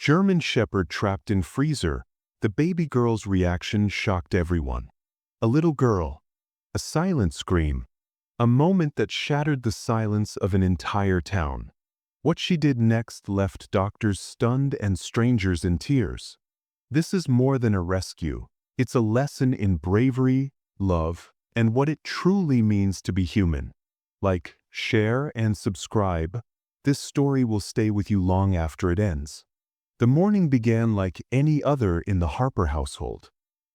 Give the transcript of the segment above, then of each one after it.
German Shepherd trapped in freezer. The baby girl's reaction shocked everyone. A little girl. A silent scream. A moment that shattered the silence of an entire town. What she did next left doctors stunned and strangers in tears. This is more than a rescue. It's a lesson in bravery, love, and what it truly means to be human. Like, share, and subscribe. This story will stay with you long after it ends. The morning began like any other in the Harper household.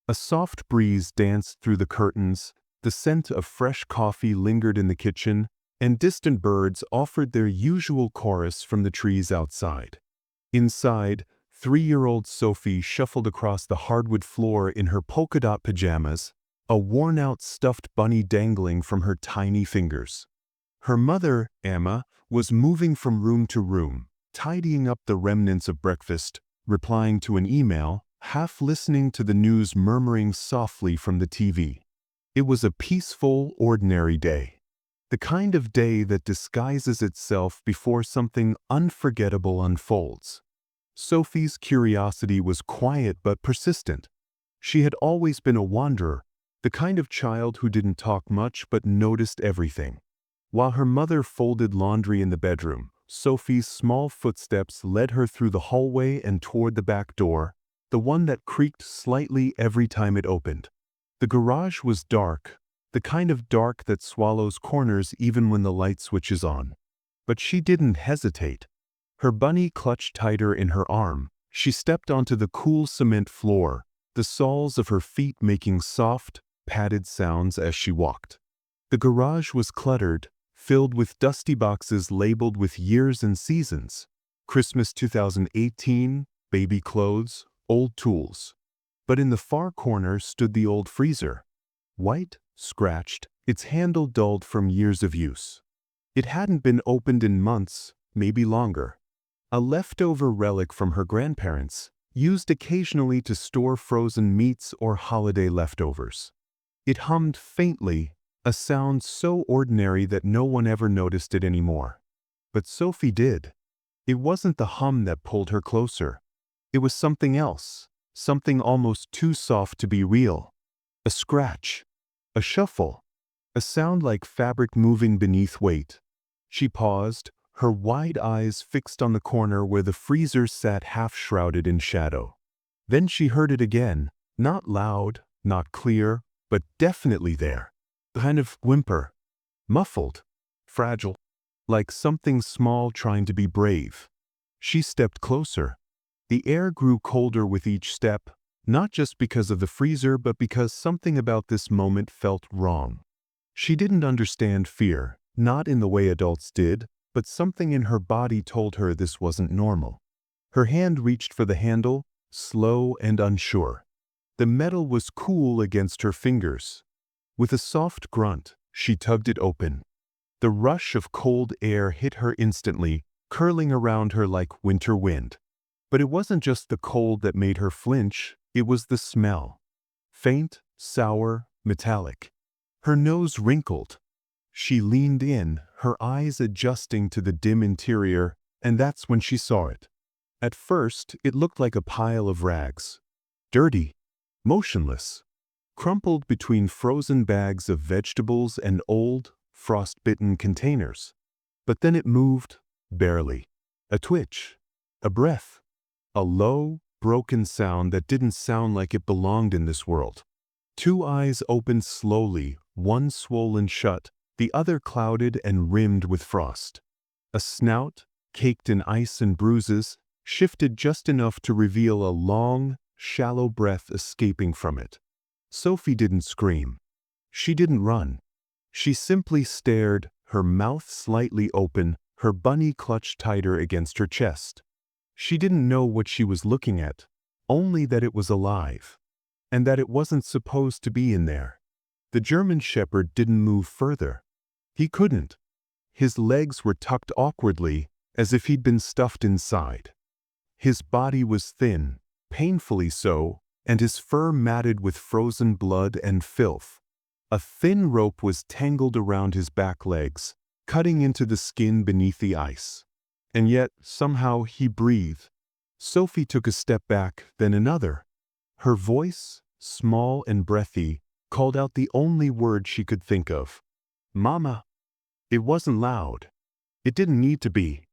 A soft breeze danced through the curtains, the scent of fresh coffee lingered in the kitchen, and distant birds offered their usual chorus from the trees outside. Inside, 3-year-old Sophie shuffled across the hardwood floor in her polka-dot pajamas, a worn-out stuffed bunny dangling from her tiny fingers. Her mother, Emma, was moving from room to room, tidying up the remnants of breakfast, replying to an email, half listening to the news murmuring softly from the TV. It was a peaceful, ordinary day. The kind of day that disguises itself before something unforgettable unfolds. Sophie's curiosity was quiet but persistent. She had always been a wanderer, the kind of child who didn't talk much but noticed everything. While her mother folded laundry in the bedroom, Sophie's small footsteps led her through the hallway and toward the back door, the one that creaked slightly every time it opened. The garage was dark, the kind of dark that swallows corners even when the light switches on. But she didn't hesitate. Her bunny clutched tighter in her arm. She stepped onto the cool cement floor, the soles of her feet making soft, padded sounds as she walked. The garage was cluttered, filled with dusty boxes labeled with years and seasons. Christmas 2018, baby clothes, old tools. But in the far corner stood the old freezer. White, scratched, its handle dulled from years of use. It hadn't been opened in months, maybe longer. A leftover relic from her grandparents, used occasionally to store frozen meats or holiday leftovers. It hummed faintly, a sound so ordinary that no one ever noticed it anymore. But Sophie did. It wasn't the hum that pulled her closer. It was something else, something almost too soft to be real. A scratch, a shuffle, a sound like fabric moving beneath weight. She paused, her wide eyes fixed on the corner where the freezer sat half-shrouded in shadow. Then she heard it again, not loud, not clear, but definitely there. A kind of whimper, muffled, fragile, like something small trying to be brave. She stepped closer. The air grew colder with each step, not just because of the freezer but because something about this moment felt wrong. She didn't understand fear, not in the way adults did, but something in her body told her this wasn't normal. Her hand reached for the handle, slow and unsure. The metal was cool against her fingers. With a soft grunt, she tugged it open. The rush of cold air hit her instantly, curling around her like winter wind. But it wasn't just the cold that made her flinch, it was the smell. Faint, sour, metallic. Her nose wrinkled. She leaned in, her eyes adjusting to the dim interior, and that's when she saw it. At first, it looked like a pile of rags. Dirty, motionless, crumpled between frozen bags of vegetables and old, frost-bitten containers. But then it moved, barely. A twitch, a breath, a low, broken sound that didn't sound like it belonged in this world. 2 eyes opened slowly, one swollen shut, the other clouded and rimmed with frost. A snout, caked in ice and bruises, shifted just enough to reveal a long, shallow breath escaping from it. Sophie didn't scream. She didn't run. She simply stared, her mouth slightly open, her bunny clutched tighter against her chest. She didn't know what she was looking at, only that it was alive, and that it wasn't supposed to be in there. The German Shepherd didn't move further. He couldn't. His legs were tucked awkwardly, as if he'd been stuffed inside. His body was thin, painfully so, and his fur matted with frozen blood and filth. A thin rope was tangled around his back legs, cutting into the skin beneath the ice. And yet, somehow, he breathed. Sophie took a step back, then another. Her voice, small and breathy, called out the only word she could think of. Mama. It wasn't loud. It didn't need to be.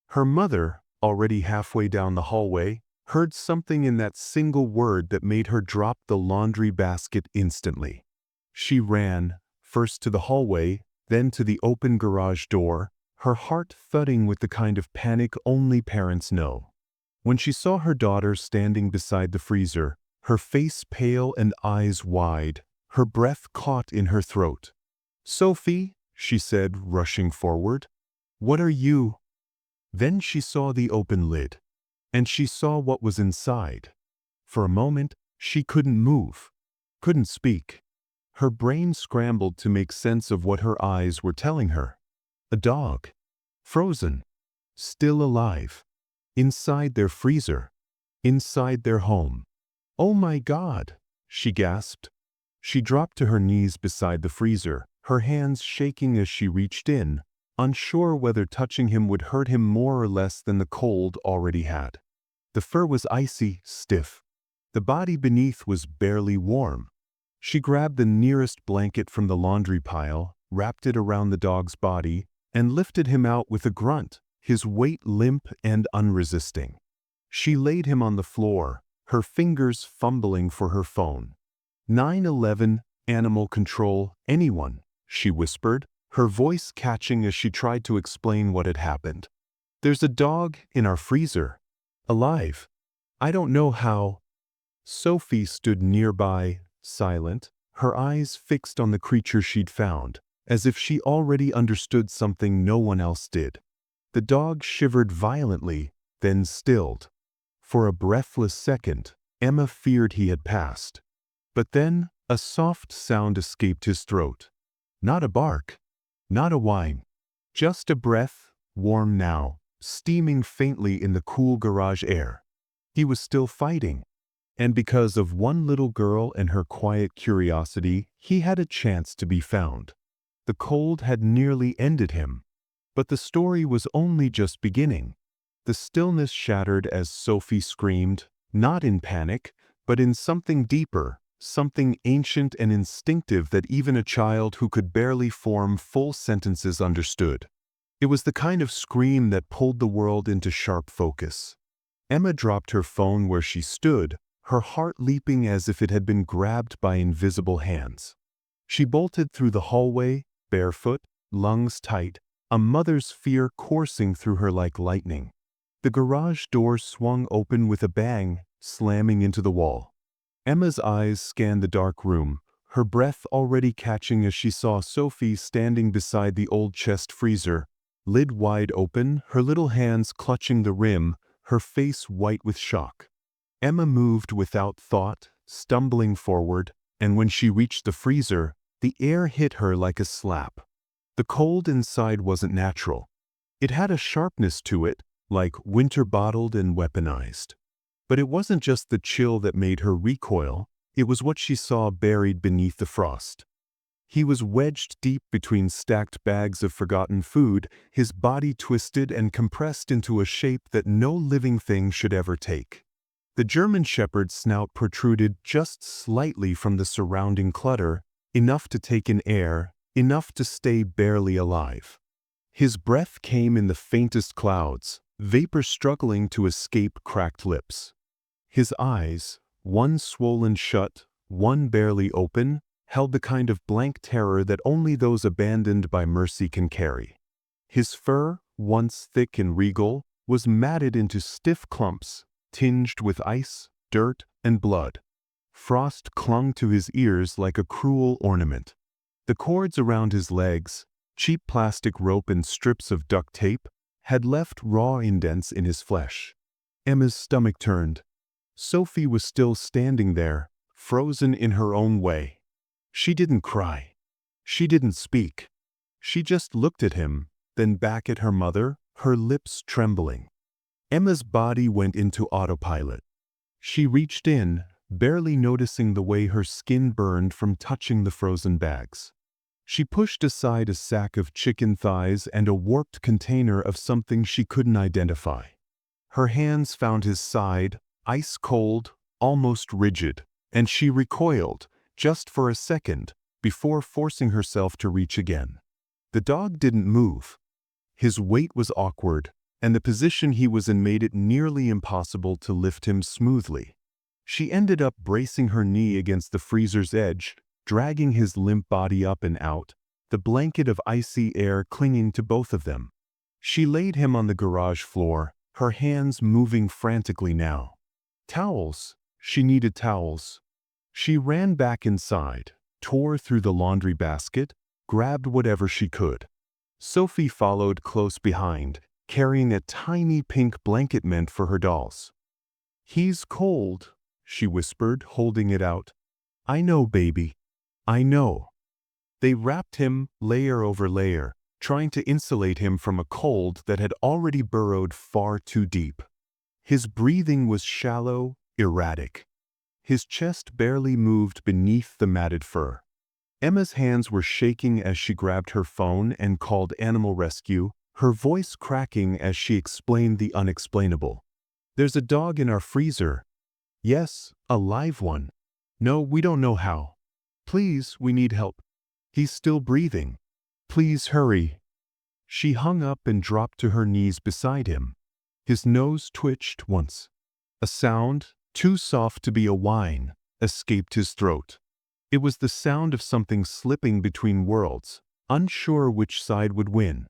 Her mother, already halfway down the hallway, heard something in that single word that made her drop the laundry basket instantly. She ran, first to the hallway, then to the open garage door, her heart thudding with the kind of panic only parents know. When she saw her daughter standing beside the freezer, her face pale and eyes wide, her breath caught in her throat. "Sophie," she said, rushing forward. "What are you?" Then she saw the open lid. And she saw what was inside. For a moment, she couldn't move, couldn't speak. Her brain scrambled to make sense of what her eyes were telling her. A dog. Frozen. Still alive. Inside their freezer. Inside their home. "Oh my God!" she gasped. She dropped to her knees beside the freezer, her hands shaking as she reached in, unsure whether touching him would hurt him more or less than the cold already had. The fur was icy, stiff. The body beneath was barely warm. She grabbed the nearest blanket from the laundry pile, wrapped it around the dog's body, and lifted him out with a grunt, his weight limp and unresisting. She laid him on the floor, her fingers fumbling for her phone. 911, animal control, anyone, she whispered, her voice catching as she tried to explain what had happened. "There's a dog in our freezer. Alive. I don't know how." Sophie stood nearby, silent, her eyes fixed on the creature she'd found, as if she already understood something no one else did. The dog shivered violently, then stilled. For a breathless second, Emma feared he had passed. But then, a soft sound escaped his throat. Not a bark, not a whine, just a breath, warm now, steaming faintly in the cool garage air. He was still fighting. And because of one little girl and her quiet curiosity, he had a chance to be found. The cold had nearly ended him. But the story was only just beginning. The stillness shattered as Sophie screamed, not in panic, but in something deeper, something ancient and instinctive that even a child who could barely form full sentences understood. It was the kind of scream that pulled the world into sharp focus. Emma dropped her phone where she stood, her heart leaping as if it had been grabbed by invisible hands. She bolted through the hallway, barefoot, lungs tight, a mother's fear coursing through her like lightning. The garage door swung open with a bang, slamming into the wall. Emma's eyes scanned the dark room, her breath already catching as she saw Sophie standing beside the old chest freezer, lid wide open, her little hands clutching the rim, her face white with shock. Emma moved without thought, stumbling forward, and when she reached the freezer, the air hit her like a slap. The cold inside wasn't natural. It had a sharpness to it, like winter bottled and weaponized. But it wasn't just the chill that made her recoil, it was what she saw buried beneath the frost. He was wedged deep between stacked bags of forgotten food, his body twisted and compressed into a shape that no living thing should ever take. The German Shepherd's snout protruded just slightly from the surrounding clutter, enough to take in air, enough to stay barely alive. His breath came in the faintest clouds, vapor struggling to escape cracked lips. His eyes, one swollen shut, one barely open, held the kind of blank terror that only those abandoned by mercy can carry. His fur, once thick and regal, was matted into stiff clumps, tinged with ice, dirt, and blood. Frost clung to his ears like a cruel ornament. The cords around his legs, cheap plastic rope and strips of duct tape, had left raw indents in his flesh. Emma's stomach turned. Sophie was still standing there, frozen in her own way. She didn't cry. She didn't speak. She just looked at him, then back at her mother, her lips trembling. Emma's body went into autopilot. She reached in, barely noticing the way her skin burned from touching the frozen bags. She pushed aside a sack of chicken thighs and a warped container of something she couldn't identify. Her hands found his side, ice cold, almost rigid, and she recoiled, just for a second, before forcing herself to reach again. The dog didn't move. His weight was awkward, and the position he was in made it nearly impossible to lift him smoothly. She ended up bracing her knee against the freezer's edge, dragging his limp body up and out, the blanket of icy air clinging to both of them. She laid him on the garage floor, her hands moving frantically now. Towels. She needed towels. She ran back inside, tore through the laundry basket, grabbed whatever she could. Sophie followed close behind, carrying a tiny pink blanket meant for her dolls. "He's cold," she whispered, holding it out. "I know, baby. I know." They wrapped him layer over layer, trying to insulate him from a cold that had already burrowed far too deep. His breathing was shallow, erratic. His chest barely moved beneath the matted fur. Emma's hands were shaking as she grabbed her phone and called animal rescue, her voice cracking as she explained the unexplainable. "There's a dog in our freezer." "Yes, a live one." "No, we don't know how." "Please, we need help. He's still breathing. Please hurry." She hung up and dropped to her knees beside him. His nose twitched once. A sound, too soft to be a whine, escaped his throat. It was the sound of something slipping between worlds, unsure which side would win.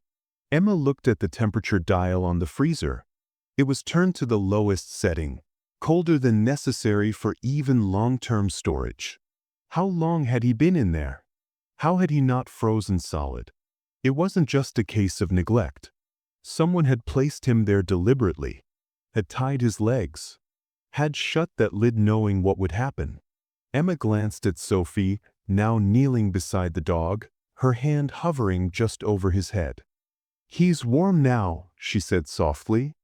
Emma looked at the temperature dial on the freezer. It was turned to the lowest setting, colder than necessary for even long-term storage. How long had he been in there? How had he not frozen solid? It wasn't just a case of neglect. Someone had placed him there deliberately, had tied his legs, had shut that lid knowing what would happen. Emma glanced at Sophie, now kneeling beside the dog, her hand hovering just over his head. "He's warm now," she said softly.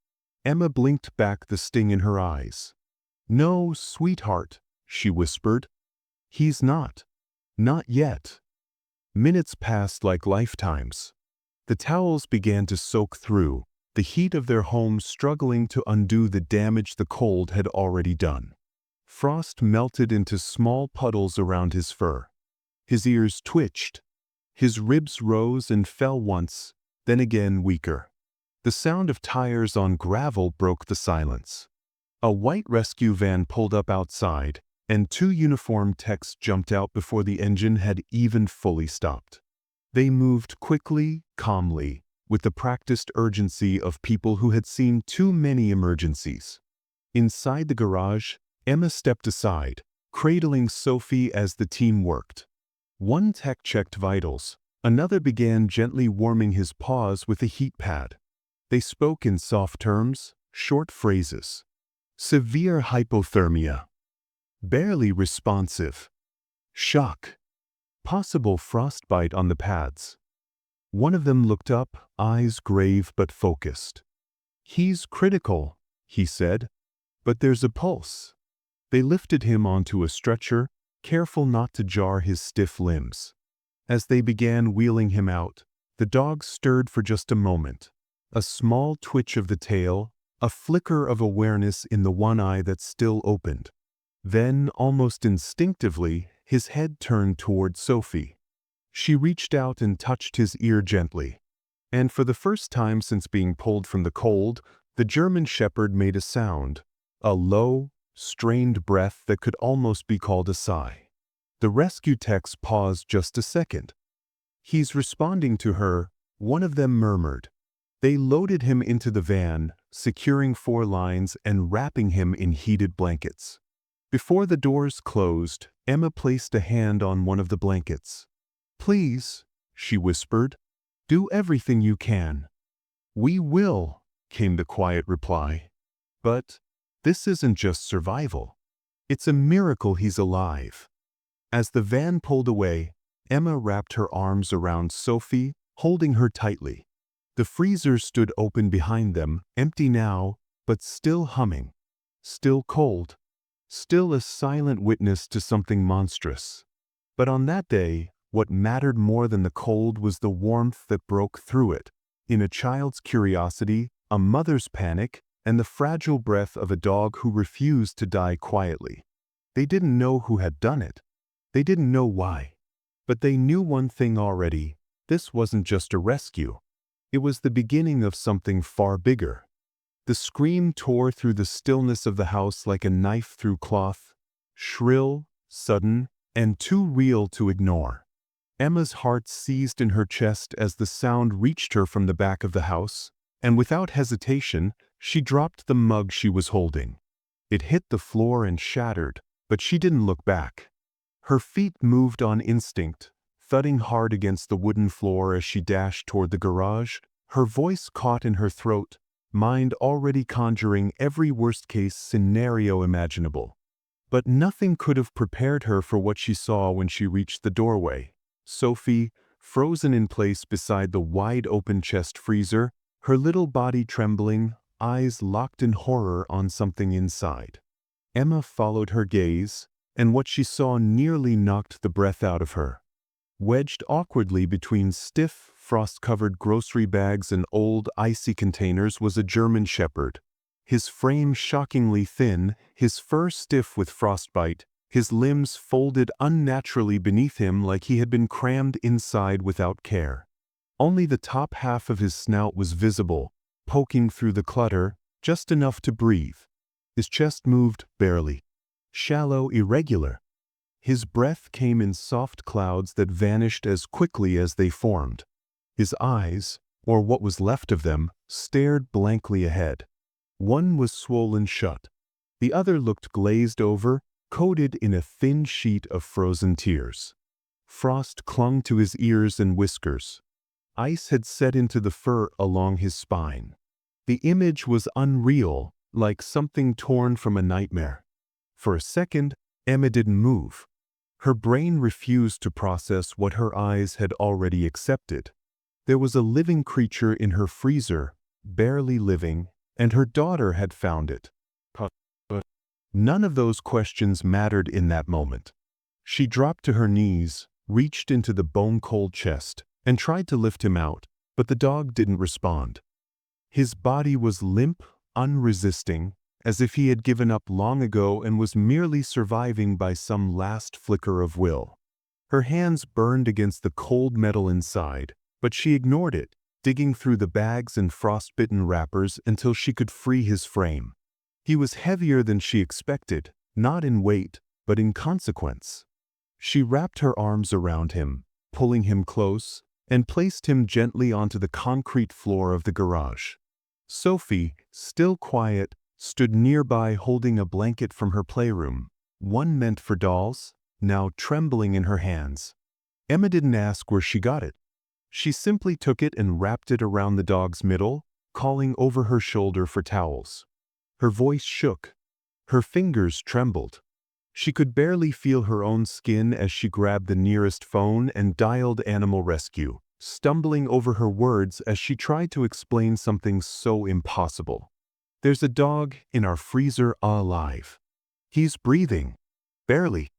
Emma blinked back the sting in her eyes. "No, sweetheart," she whispered. "He's not. Not yet." Minutes passed like lifetimes. The towels began to soak through, the heat of their home struggling to undo the damage the cold had already done. Frost melted into small puddles around his fur. His ears twitched. His ribs rose and fell once, then again weaker. The sound of tires on gravel broke the silence. A white rescue van pulled up outside, and two uniformed techs jumped out before the engine had even fully stopped. They moved quickly, calmly, with the practiced urgency of people who had seen too many emergencies. Inside the garage, Emma stepped aside, cradling Sophie as the team worked. One tech checked vitals, another began gently warming his paws with a heat pad. They spoke in soft terms, short phrases. Severe hypothermia. Barely responsive. Shock. Possible frostbite on the pads. One of them looked up, eyes grave but focused. "He's critical," he said, "but there's a pulse." They lifted him onto a stretcher, careful not to jar his stiff limbs. As they began wheeling him out, the dog stirred for just a moment. A small twitch of the tail, a flicker of awareness in the one eye that still opened. Then, almost instinctively, his head turned toward Sophie. She reached out and touched his ear gently. And for the first time since being pulled from the cold, the German Shepherd made a sound, a low, strained breath that could almost be called a sigh. The rescue techs paused just a second. "He's responding to her," one of them murmured. They loaded him into the van, securing 4 lines and wrapping him in heated blankets. Before the doors closed, Emma placed a hand on one of the blankets. "Please," she whispered, "do everything you can." "We will," came the quiet reply. "But this isn't just survival. It's a miracle he's alive." As the van pulled away, Emma wrapped her arms around Sophie, holding her tightly. The freezer stood open behind them, empty now, but still humming. Still cold. Still a silent witness to something monstrous. But on that day, what mattered more than the cold was the warmth that broke through it. In a child's curiosity, a mother's panic, and the fragile breath of a dog who refused to die quietly. They didn't know who had done it. They didn't know why. But they knew one thing already: this wasn't just a rescue. It was the beginning of something far bigger. The scream tore through the stillness of the house like a knife through cloth, shrill, sudden, and too real to ignore. Emma's heart seized in her chest as the sound reached her from the back of the house, and without hesitation, she dropped the mug she was holding. It hit the floor and shattered, but she didn't look back. Her feet moved on instinct, thudding hard against the wooden floor as she dashed toward the garage, her voice caught in her throat, mind already conjuring every worst-case scenario imaginable. But nothing could have prepared her for what she saw when she reached the doorway. Sophie, frozen in place beside the wide-open chest freezer, her little body trembling, eyes locked in horror on something inside. Emma followed her gaze, and what she saw nearly knocked the breath out of her. Wedged awkwardly between stiff, frost-covered grocery bags and old, icy containers was a German shepherd. His frame shockingly thin, his fur stiff with frostbite, his limbs folded unnaturally beneath him like he had been crammed inside without care. Only the top half of his snout was visible, poking through the clutter, just enough to breathe. His chest moved barely. Shallow, irregular. His breath came in soft clouds that vanished as quickly as they formed. His eyes, or what was left of them, stared blankly ahead. One was swollen shut. The other looked glazed over, coated in a thin sheet of frozen tears. Frost clung to his ears and whiskers. Ice had set into the fur along his spine. The image was unreal, like something torn from a nightmare. For a second, Emma didn't move. Her brain refused to process what her eyes had already accepted. There was a living creature in her freezer, barely living, and her daughter had found it. But none of those questions mattered in that moment. She dropped to her knees, reached into the bone-cold chest, and tried to lift him out, but the dog didn't respond. His body was limp, unresisting, as if he had given up long ago and was merely surviving by some last flicker of will. Her hands burned against the cold metal inside, but she ignored it, digging through the bags and frostbitten wrappers until she could free his frame. He was heavier than she expected, not in weight, but in consequence. She wrapped her arms around him, pulling him close, and placed him gently onto the concrete floor of the garage. Sophie, still quiet, stood nearby holding a blanket from her playroom, one meant for dolls, now trembling in her hands. Emma didn't ask where she got it. She simply took it and wrapped it around the dog's middle, calling over her shoulder for towels. Her voice shook. Her fingers trembled. She could barely feel her own skin as she grabbed the nearest phone and dialed Animal Rescue, stumbling over her words as she tried to explain something so impossible. "There's a dog in our freezer alive. He's breathing. Barely.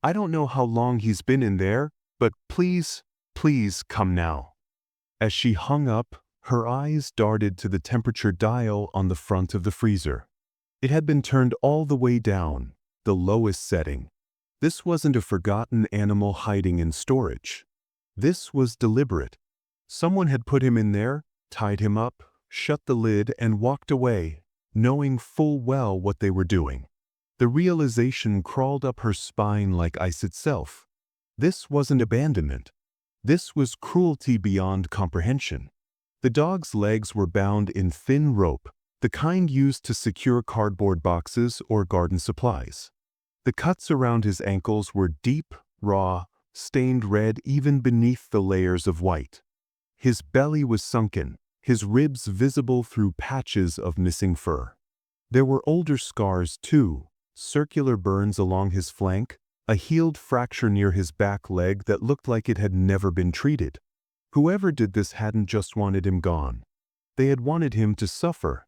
I don't know how long he's been in there, but please, please come now." As she hung up, her eyes darted to the temperature dial on the front of the freezer. It had been turned all the way down, the lowest setting. This wasn't a forgotten animal hiding in storage. This was deliberate. Someone had put him in there, tied him up, shut the lid, and walked away, knowing full well what they were doing. The realization crawled up her spine like ice itself. This wasn't abandonment. This was cruelty beyond comprehension. The dog's legs were bound in thin rope, the kind used to secure cardboard boxes or garden supplies. The cuts around his ankles were deep, raw, stained red even beneath the layers of white. His belly was sunken, his ribs visible through patches of missing fur. There were older scars too, circular burns along his flank, a healed fracture near his back leg that looked like it had never been treated. Whoever did this hadn't just wanted him gone. They had wanted him to suffer.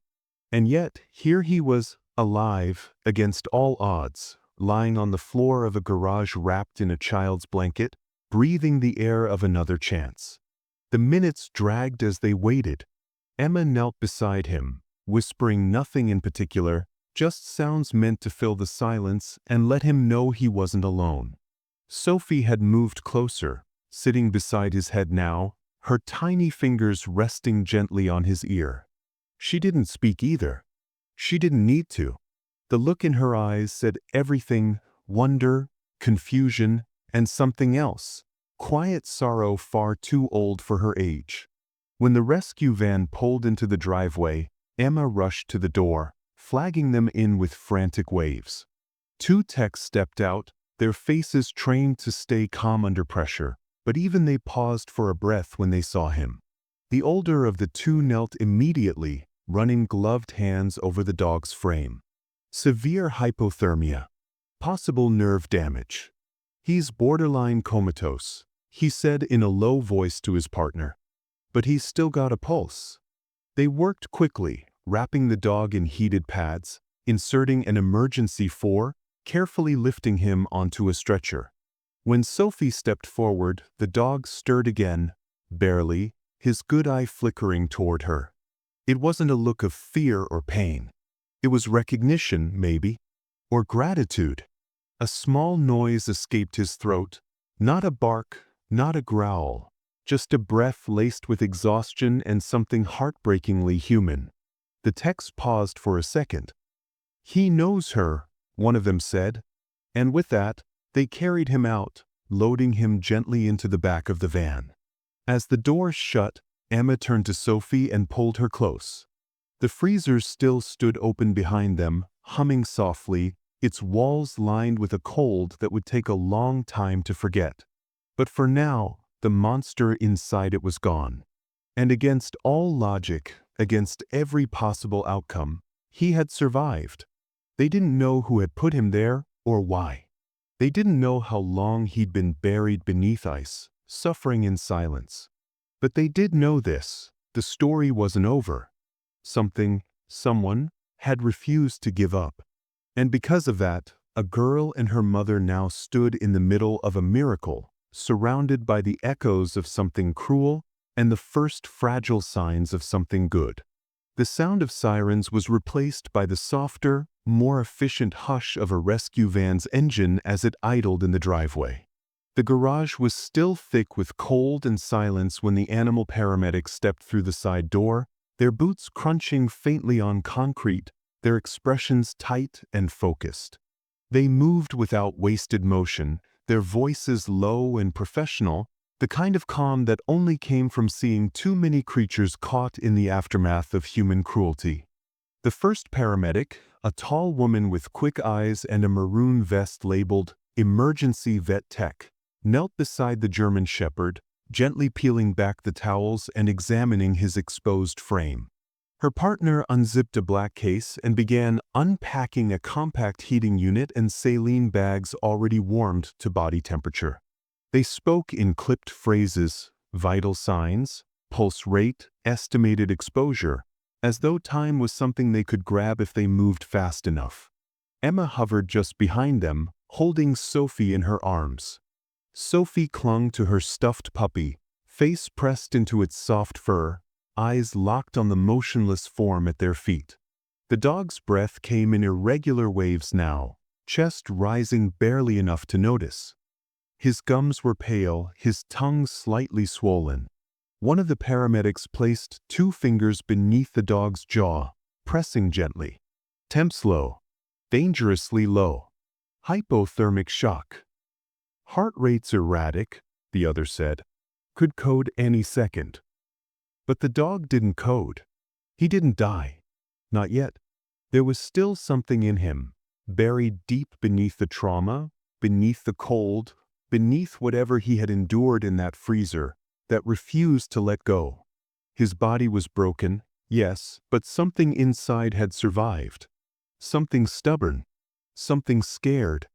And yet, here he was, alive, against all odds, lying on the floor of a garage wrapped in a child's blanket, breathing the air of another chance. The minutes dragged as they waited. Emma knelt beside him, whispering nothing in particular, just sounds meant to fill the silence and let him know he wasn't alone. Sophie had moved closer, sitting beside his head now, her tiny fingers resting gently on his ear. She didn't speak either. She didn't need to. The look in her eyes said everything: wonder, confusion, and something else. Quiet sorrow far too old for her age. When the rescue van pulled into the driveway, Emma rushed to the door, flagging them in with frantic waves. Two techs stepped out, their faces trained to stay calm under pressure, but even they paused for a breath when they saw him. The older of the two knelt immediately, running gloved hands over the dog's frame. Severe hypothermia. Possible nerve damage. He's borderline comatose, he said in a low voice to his partner. But he's still got a pulse. They worked quickly, wrapping the dog in heated pads, inserting an emergency 4, carefully lifting him onto a stretcher. When Sophie stepped forward, the dog stirred again, barely, his good eye flickering toward her. It wasn't a look of fear or pain. It was recognition, maybe, or gratitude. A small noise escaped his throat, not a bark, not a growl, just a breath laced with exhaustion and something heartbreakingly human. The techs paused for a second. "He knows her," one of them said, and with that, they carried him out, loading him gently into the back of the van. As the door shut, Emma turned to Sophie and pulled her close. The freezer still stood open behind them, humming softly, its walls lined with a cold that would take a long time to forget. But for now, the monster inside it was gone. And against all logic, against every possible outcome, he had survived. They didn't know who had put him there or why. They didn't know how long he'd been buried beneath ice, suffering in silence. But they did know this: the story wasn't over. Someone, had refused to give up. And because of that, a girl and her mother now stood in the middle of a miracle, surrounded by the echoes of something cruel and the first fragile signs of something good. The sound of sirens was replaced by the softer, more efficient hush of a rescue van's engine as it idled in the driveway. The garage was still thick with cold and silence when the animal paramedics stepped through the side door, their boots crunching faintly on concrete, their expressions tight and focused. They moved without wasted motion, their voices low and professional, the kind of calm that only came from seeing too many creatures caught in the aftermath of human cruelty. The first paramedic, a tall woman with quick eyes and a maroon vest labeled Emergency Vet Tech, knelt beside the German Shepherd, gently peeling back the towels and examining his exposed frame. Her partner unzipped a black case and began unpacking a compact heating unit and saline bags already warmed to body temperature. They spoke in clipped phrases: vital signs, pulse rate, estimated exposure, as though time was something they could grab if they moved fast enough. Emma hovered just behind them, holding Sophie in her arms. Sophie clung to her stuffed puppy, face pressed into its soft fur, eyes locked on the motionless form at their feet. The dog's breath came in irregular waves now, chest rising barely enough to notice. His gums were pale, his tongue slightly swollen. One of the paramedics placed 2 fingers beneath the dog's jaw, pressing gently. Temps low. Dangerously low. Hypothermic shock. Heart rate's erratic, the other said. Could code any second. But the dog didn't code. He didn't die. Not yet. There was still something in him, buried deep beneath the trauma, beneath the cold, beneath whatever he had endured in that freezer, that refused to let go. His body was broken, yes, but something inside had survived. Something stubborn. Something scared.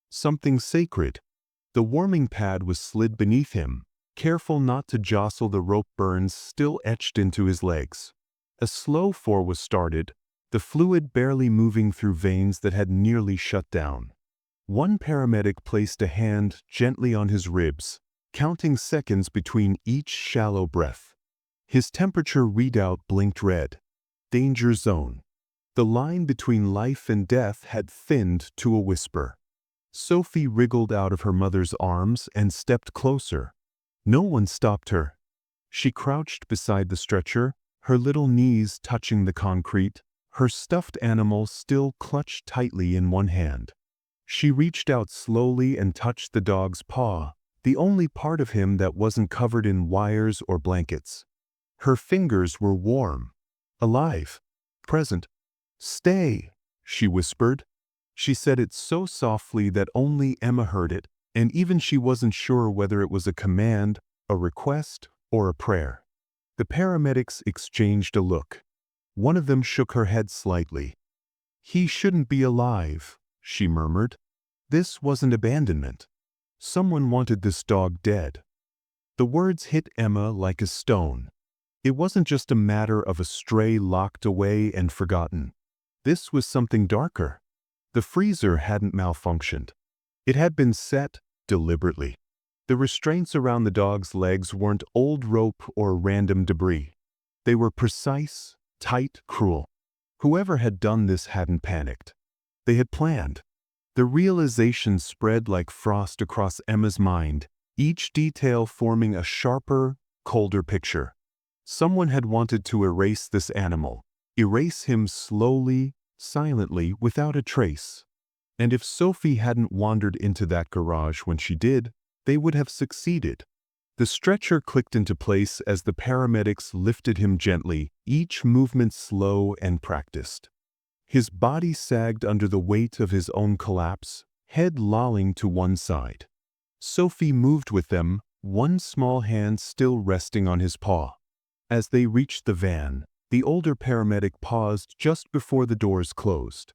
Something sacred. The warming pad was slid beneath him, careful not to jostle the rope burns still etched into his legs. A slow 4 was started, the fluid barely moving through veins that had nearly shut down. One paramedic placed a hand gently on his ribs, counting seconds between each shallow breath. His temperature readout blinked red. Danger zone. The line between life and death had thinned to a whisper. Sophie wriggled out of her mother's arms and stepped closer. No one stopped her. She crouched beside the stretcher, her little knees touching the concrete, her stuffed animal still clutched tightly in one hand. She reached out slowly and touched the dog's paw, the only part of him that wasn't covered in wires or blankets. Her fingers were warm, alive, present. "Stay," she whispered. She said it so softly that only Emma heard it, and even she wasn't sure whether it was a command, a request, or a prayer. The paramedics exchanged a look. One of them shook her head slightly. "He shouldn't be alive," she murmured. This wasn't abandonment. Someone wanted this dog dead. The words hit Emma like a stone. It wasn't just a matter of a stray locked away and forgotten. This was something darker. The freezer hadn't malfunctioned. It had been set deliberately. The restraints around the dog's legs weren't old rope or random debris. They were precise, tight, cruel. Whoever had done this hadn't panicked. They had planned. The realization spread like frost across Emma's mind, each detail forming a sharper, colder picture. Someone had wanted to erase this animal, erase him slowly, silently, without a trace. And if Sophie hadn't wandered into that garage when she did, they would have succeeded. The stretcher clicked into place as the paramedics lifted him gently, each movement slow and practiced. His body sagged under the weight of his own collapse, head lolling to one side. Sophie moved with them, one small hand still resting on his paw. As they reached the van, the older paramedic paused just before the doors closed.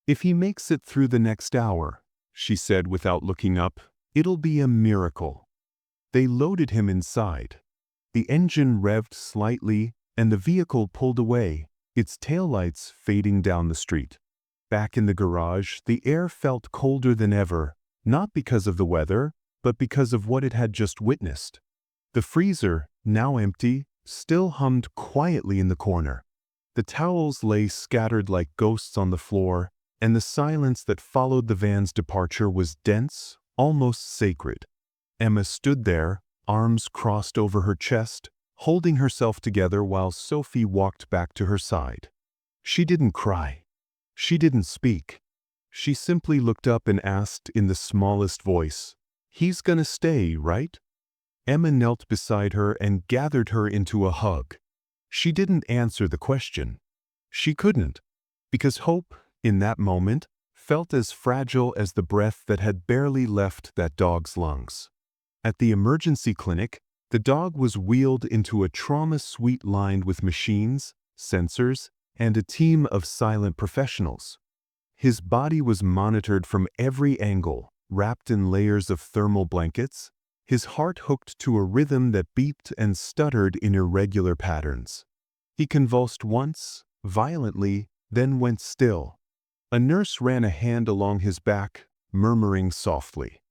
"If he makes it through the next hour," she said without looking up, "it'll be a miracle." They loaded him inside. The engine revved slightly, and the vehicle pulled away, its taillights fading down the street. Back in the garage, the air felt colder than ever, not because of the weather, but because of what it had just witnessed. The freezer, now empty, still hummed quietly in the corner. The towels lay scattered like ghosts on the floor, and the silence that followed the van's departure was dense, almost sacred. Emma stood there, arms crossed over her chest, holding herself together while Sophie walked back to her side. She didn't cry. She didn't speak. She simply looked up and asked in the smallest voice, "He's gonna stay, right?" Emma knelt beside her and gathered her into a hug. She didn't answer the question. She couldn't, because hope, in that moment, felt as fragile as the breath that had barely left that dog's lungs. At the emergency clinic, the dog was wheeled into a trauma suite lined with machines, sensors, and a team of silent professionals. His body was monitored from every angle, wrapped in layers of thermal blankets, his heart hooked to a rhythm that beeped and stuttered in irregular patterns. He convulsed once, violently, then went still. A nurse ran a hand along his back, murmuring softly.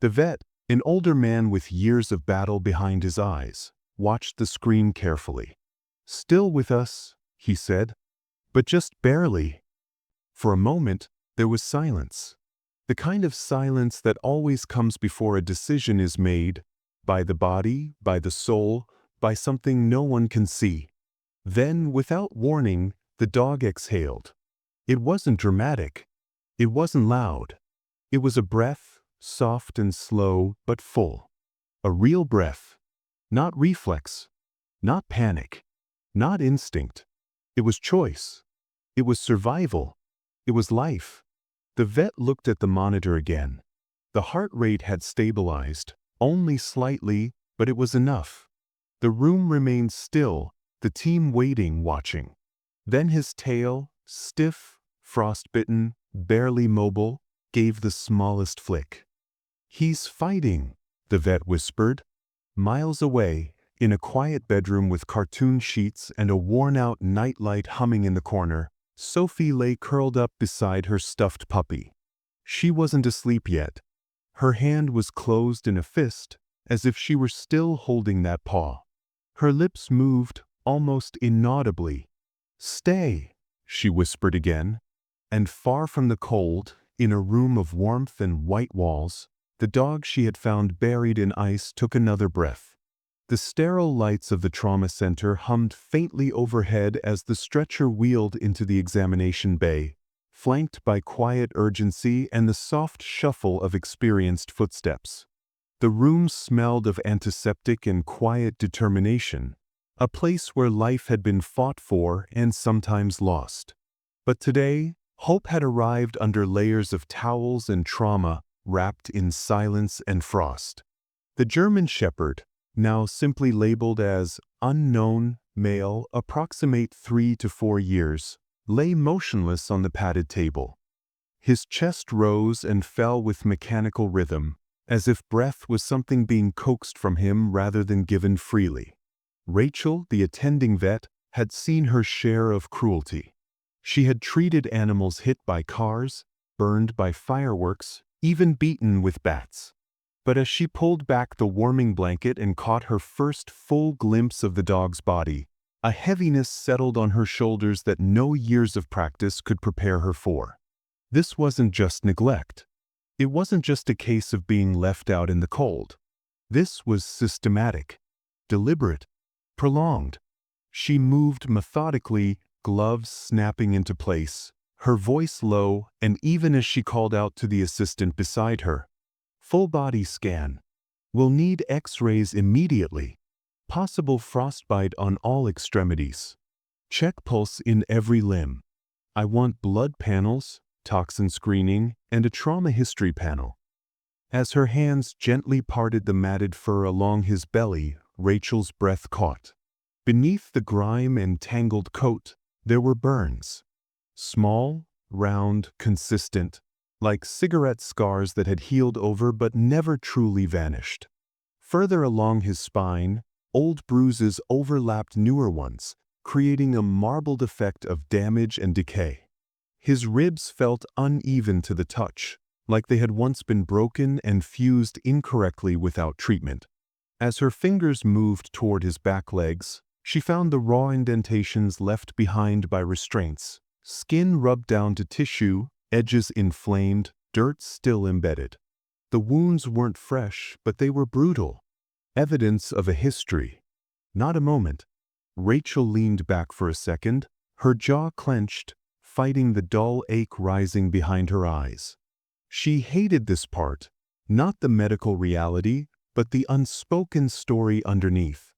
The vet, an older man with years of battle behind his eyes, watched the screen carefully. "Still with us," he said, "but just barely." For a moment, there was silence. The kind of silence that always comes before a decision is made, by the body, by the soul, by something no one can see. Then, without warning, the dog exhaled. It wasn't dramatic. It wasn't loud. It was a breath, soft and slow, but full. A real breath. Not reflex. Not panic. Not instinct. It was choice. It was survival. It was life. The vet looked at the monitor again. The heart rate had stabilized, only slightly, but it was enough. The room remained still, the team waiting, watching. Then his tail, stiff, frostbitten, barely mobile, gave the smallest flick. "He's fighting," the vet whispered. Miles away, in a quiet bedroom with cartoon sheets and a worn-out nightlight humming in the corner, Sophie lay curled up beside her stuffed puppy. She wasn't asleep yet. Her hand was closed in a fist, as if she were still holding that paw. Her lips moved, almost inaudibly. "Stay," she whispered again. And far from the cold, in a room of warmth and white walls, the dog she had found buried in ice took another breath. The sterile lights of the trauma center hummed faintly overhead as the stretcher wheeled into the examination bay, flanked by quiet urgency and the soft shuffle of experienced footsteps. The room smelled of antiseptic and quiet determination, a place where life had been fought for and sometimes lost. But today, hope had arrived under layers of towels and trauma wrapped in silence and frost. The German Shepherd, now simply labeled as unknown male, approximate 3 to 4 years, lay motionless on the padded table. His chest rose and fell with mechanical rhythm, as if breath was something being coaxed from him rather than given freely. Rachel, the attending vet, had seen her share of cruelty. She had treated animals hit by cars, burned by fireworks, even beaten with bats. But as she pulled back the warming blanket and caught her first full glimpse of the dog's body, a heaviness settled on her shoulders that no years of practice could prepare her for. This wasn't just neglect. It wasn't just a case of being left out in the cold. This was systematic, deliberate, prolonged. She moved methodically, gloves snapping into place, her voice low, and even as she called out to the assistant beside her, "Full body scan. We'll need X-rays immediately. Possible frostbite on all extremities. Check pulse in every limb. I want blood panels, toxin screening, and a trauma history panel." As her hands gently parted the matted fur along his belly, Rachel's breath caught. Beneath the grime and tangled coat, there were burns. Small, round, consistent, like cigarette scars that had healed over but never truly vanished. Further along his spine, old bruises overlapped newer ones, creating a marbled effect of damage and decay. His ribs felt uneven to the touch, like they had once been broken and fused incorrectly without treatment. As her fingers moved toward his back legs, she found the raw indentations left behind by restraints, skin rubbed down to tissue, edges inflamed, dirt still embedded. The wounds weren't fresh, but they were brutal. Evidence of a history. Not a moment. Rachel leaned back for a second, her jaw clenched, fighting the dull ache rising behind her eyes. She hated this part, not the medical reality, but the unspoken story underneath.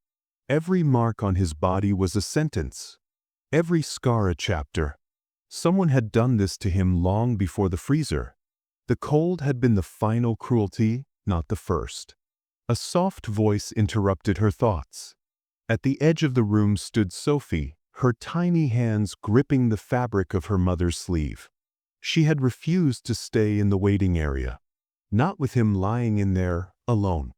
Every mark on his body was a sentence. Every scar a chapter. Someone had done this to him long before the freezer. The cold had been the final cruelty, not the first. A soft voice interrupted her thoughts. At the edge of the room stood Sophie, her tiny hands gripping the fabric of her mother's sleeve. She had refused to stay in the waiting area, not with him lying in there, alone.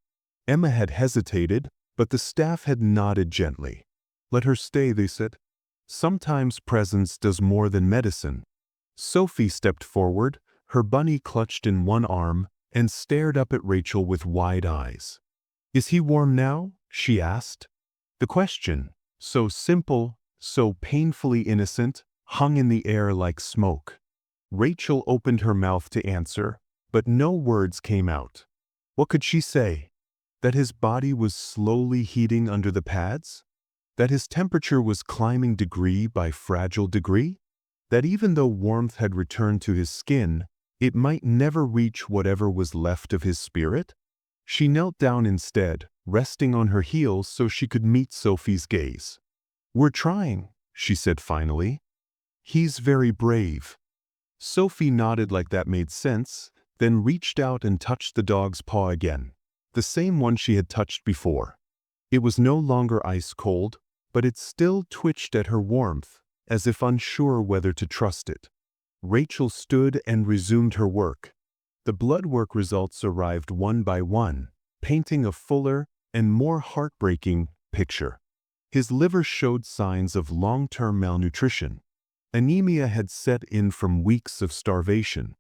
Emma had hesitated, but the staff had nodded gently. "Let her stay," they said. "Sometimes presence does more than medicine." Sophie stepped forward, her bunny clutched in one arm, and stared up at Rachel with wide eyes. "Is he warm now?" she asked. The question, so simple, so painfully innocent, hung in the air like smoke. Rachel opened her mouth to answer, but no words came out. What could she say? That his body was slowly heating under the pads? That his temperature was climbing degree by fragile degree? That even though warmth had returned to his skin, it might never reach whatever was left of his spirit? She knelt down instead, resting on her heels so she could meet Sophie's gaze. "We're trying," she said finally. "He's very brave." Sophie nodded like that made sense, then reached out and touched the dog's paw again, the same one she had touched before. It was no longer ice cold, but it still twitched at her warmth, as if unsure whether to trust it. Rachel stood and resumed her work. The blood work results arrived one by one, painting a fuller and more heartbreaking picture. His liver showed signs of long-term malnutrition. Anemia had set in from weeks of starvation.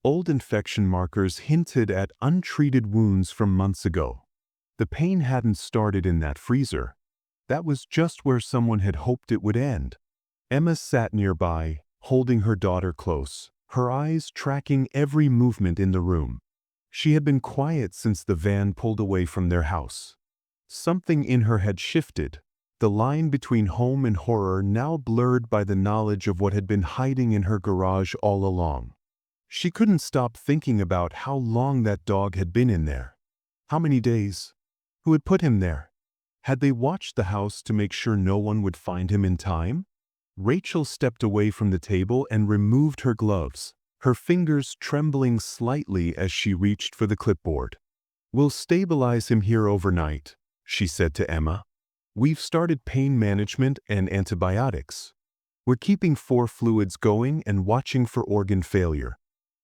Old infection markers hinted at untreated wounds from months ago. The pain hadn't started in that freezer. That was just where someone had hoped it would end. Emma sat nearby, holding her daughter close, her eyes tracking every movement in the room. She had been quiet since the van pulled away from their house. Something in her had shifted, the line between home and horror now blurred by the knowledge of what had been hiding in her garage all along. She couldn't stop thinking about how long that dog had been in there. How many days? Who had put him there? Had they watched the house to make sure no one would find him in time? Rachel stepped away from the table and removed her gloves, her fingers trembling slightly as she reached for the clipboard. "We'll stabilize him here overnight," she said to Emma. "We've started pain management and antibiotics. We're keeping 4 fluids going and watching for organ failure.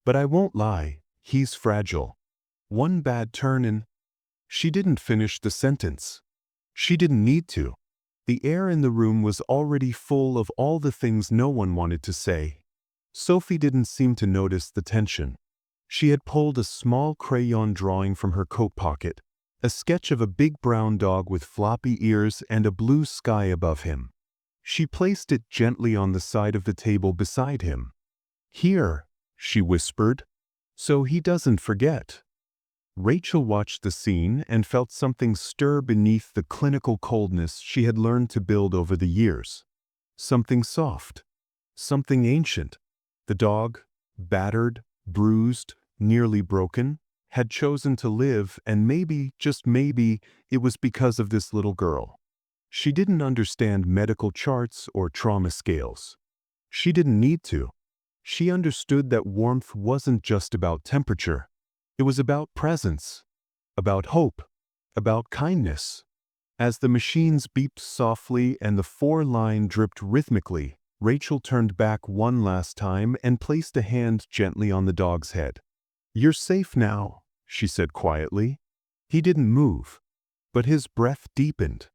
But I won't lie, he's fragile. One bad turn and—" She didn't finish the sentence. She didn't need to. The air in the room was already full of all the things no one wanted to say. Sophie didn't seem to notice the tension. She had pulled a small crayon drawing from her coat pocket, a sketch of a big brown dog with floppy ears and a blue sky above him. She placed it gently on the side of the table beside him. "Here," she whispered, "so he doesn't forget." Rachel watched the scene and felt something stir beneath the clinical coldness she had learned to build over the years. Something soft. Something ancient. The dog, battered, bruised, nearly broken, had chosen to live, and maybe, just maybe, it was because of this little girl. She didn't understand medical charts or trauma scales. She didn't need to. She understood that warmth wasn't just about temperature. It was about presence, about hope, about kindness. As the machines beeped softly and the 4-line dripped rhythmically, Rachel turned back one last time and placed a hand gently on the dog's head. "You're safe now," she said quietly. He didn't move, but his breath deepened.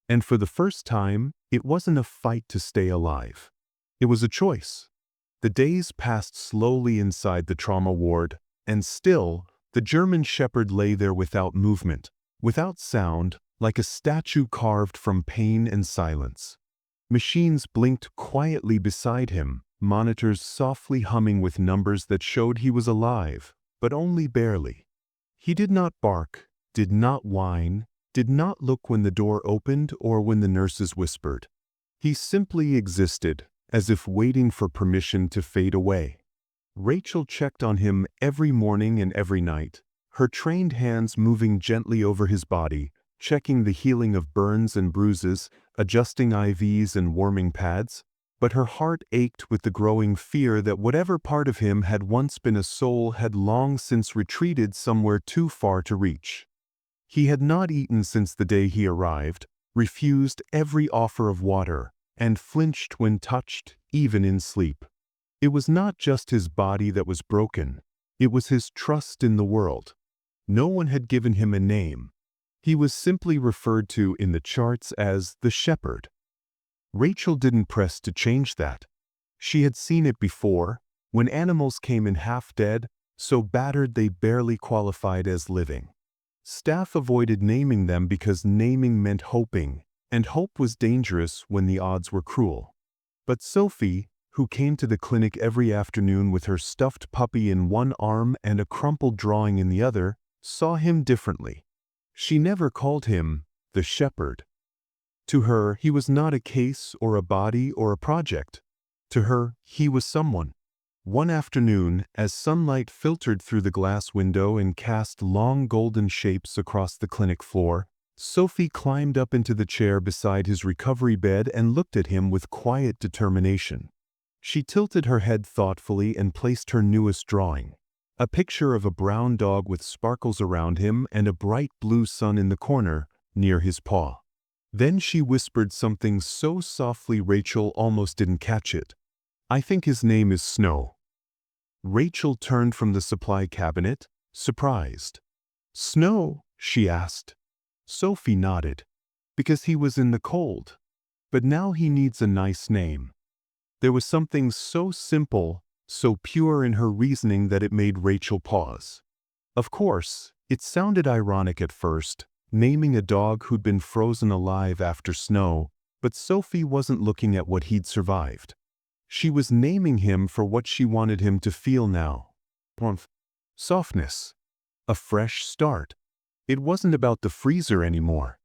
And for the first time, it wasn't a fight to stay alive. It was a choice. The days passed slowly inside the trauma ward, and still, the German Shepherd lay there without movement, without sound, like a statue carved from pain and silence. Machines blinked quietly beside him, monitors softly humming with numbers that showed he was alive, but only barely. He did not bark, did not whine, did not look when the door opened or when the nurses whispered. He simply existed, as if waiting for permission to fade away. Rachel checked on him every morning and every night, her trained hands moving gently over his body, checking the healing of burns and bruises, adjusting IVs and warming pads. But her heart ached with the growing fear that whatever part of him had once been a soul had long since retreated somewhere too far to reach. He had not eaten since the day he arrived, refused every offer of water, and flinched when touched, even in sleep. It was not just his body that was broken, it was his trust in the world. No one had given him a name. He was simply referred to in the charts as the Shepherd. Rachel didn't press to change that. She had seen it before, when animals came in half dead, so battered they barely qualified as living. Staff avoided naming them because naming meant hoping, and hope was dangerous when the odds were cruel. But Sophie, who came to the clinic every afternoon with her stuffed puppy in one arm and a crumpled drawing in the other, saw him differently. She never called him the Shepherd. To her, he was not a case or a body or a project. To her, he was someone. One afternoon, as sunlight filtered through the glass window and cast long golden shapes across the clinic floor, Sophie climbed up into the chair beside his recovery bed and looked at him with quiet determination. She tilted her head thoughtfully and placed her newest drawing, a picture of a brown dog with sparkles around him and a bright blue sun in the corner, near his paw. Then she whispered something so softly Rachel almost didn't catch it. "I think his name is Snow." Rachel turned from the supply cabinet, surprised. "Snow?" she asked. Sophie nodded. "Because he was in the cold. But now he needs a nice name." There was something so simple, so pure in her reasoning that it made Rachel pause. Of course, it sounded ironic at first, naming a dog who'd been frozen alive after snow, But Sophie wasn't looking at what he'd survived. She was naming him for what she wanted him to feel now. Warmth. Softness. A fresh start. It wasn't about the freezer anymore.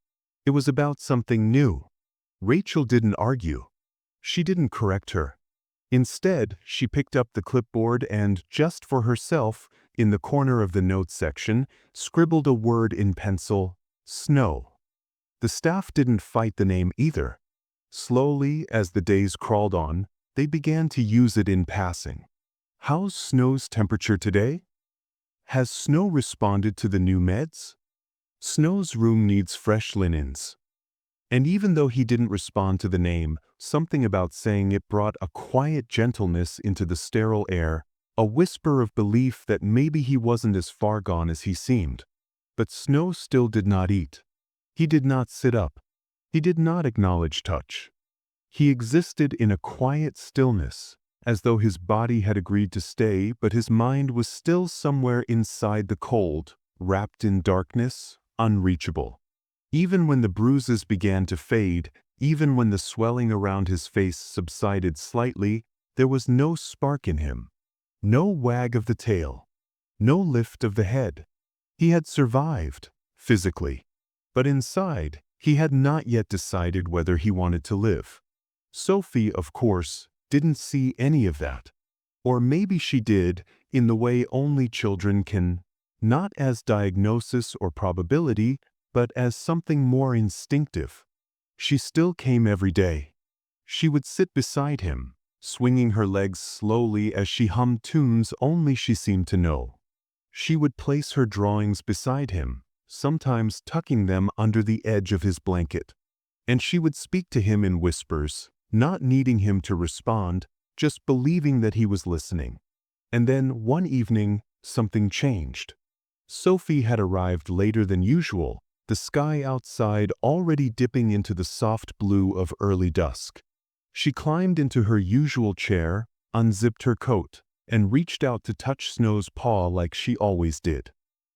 It was about something new. Rachel didn't argue. She didn't correct her. Instead, she picked up the clipboard and, just for herself, in the corner of the notes section, scribbled a word in pencil: Snow. The staff didn't fight the name either. Slowly, as the days crawled on, they began to use it in passing. How's Snow's temperature today? Has Snow responded to the new meds? Snow's room needs fresh linens. And even though he didn't respond to the name, something about saying it brought a quiet gentleness into the sterile air, a whisper of belief that maybe he wasn't as far gone as he seemed. But Snow still did not eat. He did not sit up. He did not acknowledge touch. He existed in a quiet stillness, as though his body had agreed to stay, but his mind was still somewhere inside the cold, wrapped in darkness, unreachable. Even when the bruises began to fade, even when the swelling around his face subsided slightly, there was no spark in him. No wag of the tail. No lift of the head. He had survived, physically. But inside, he had not yet decided whether he wanted to live. Sophie, of course, didn't see any of that. Or maybe she did, in the way only children can, not as diagnosis or probability, but as something more instinctive. She still came every day. She would sit beside him, swinging her legs slowly as she hummed tunes only she seemed to know. She would place her drawings beside him, sometimes tucking them under the edge of his blanket. And she would speak to him in whispers, not needing him to respond, just believing that he was listening. And then, one evening, something changed. Sophie had arrived later than usual, the sky outside already dipping into the soft blue of early dusk. She climbed into her usual chair, unzipped her coat, and reached out to touch Snow's paw like she always did.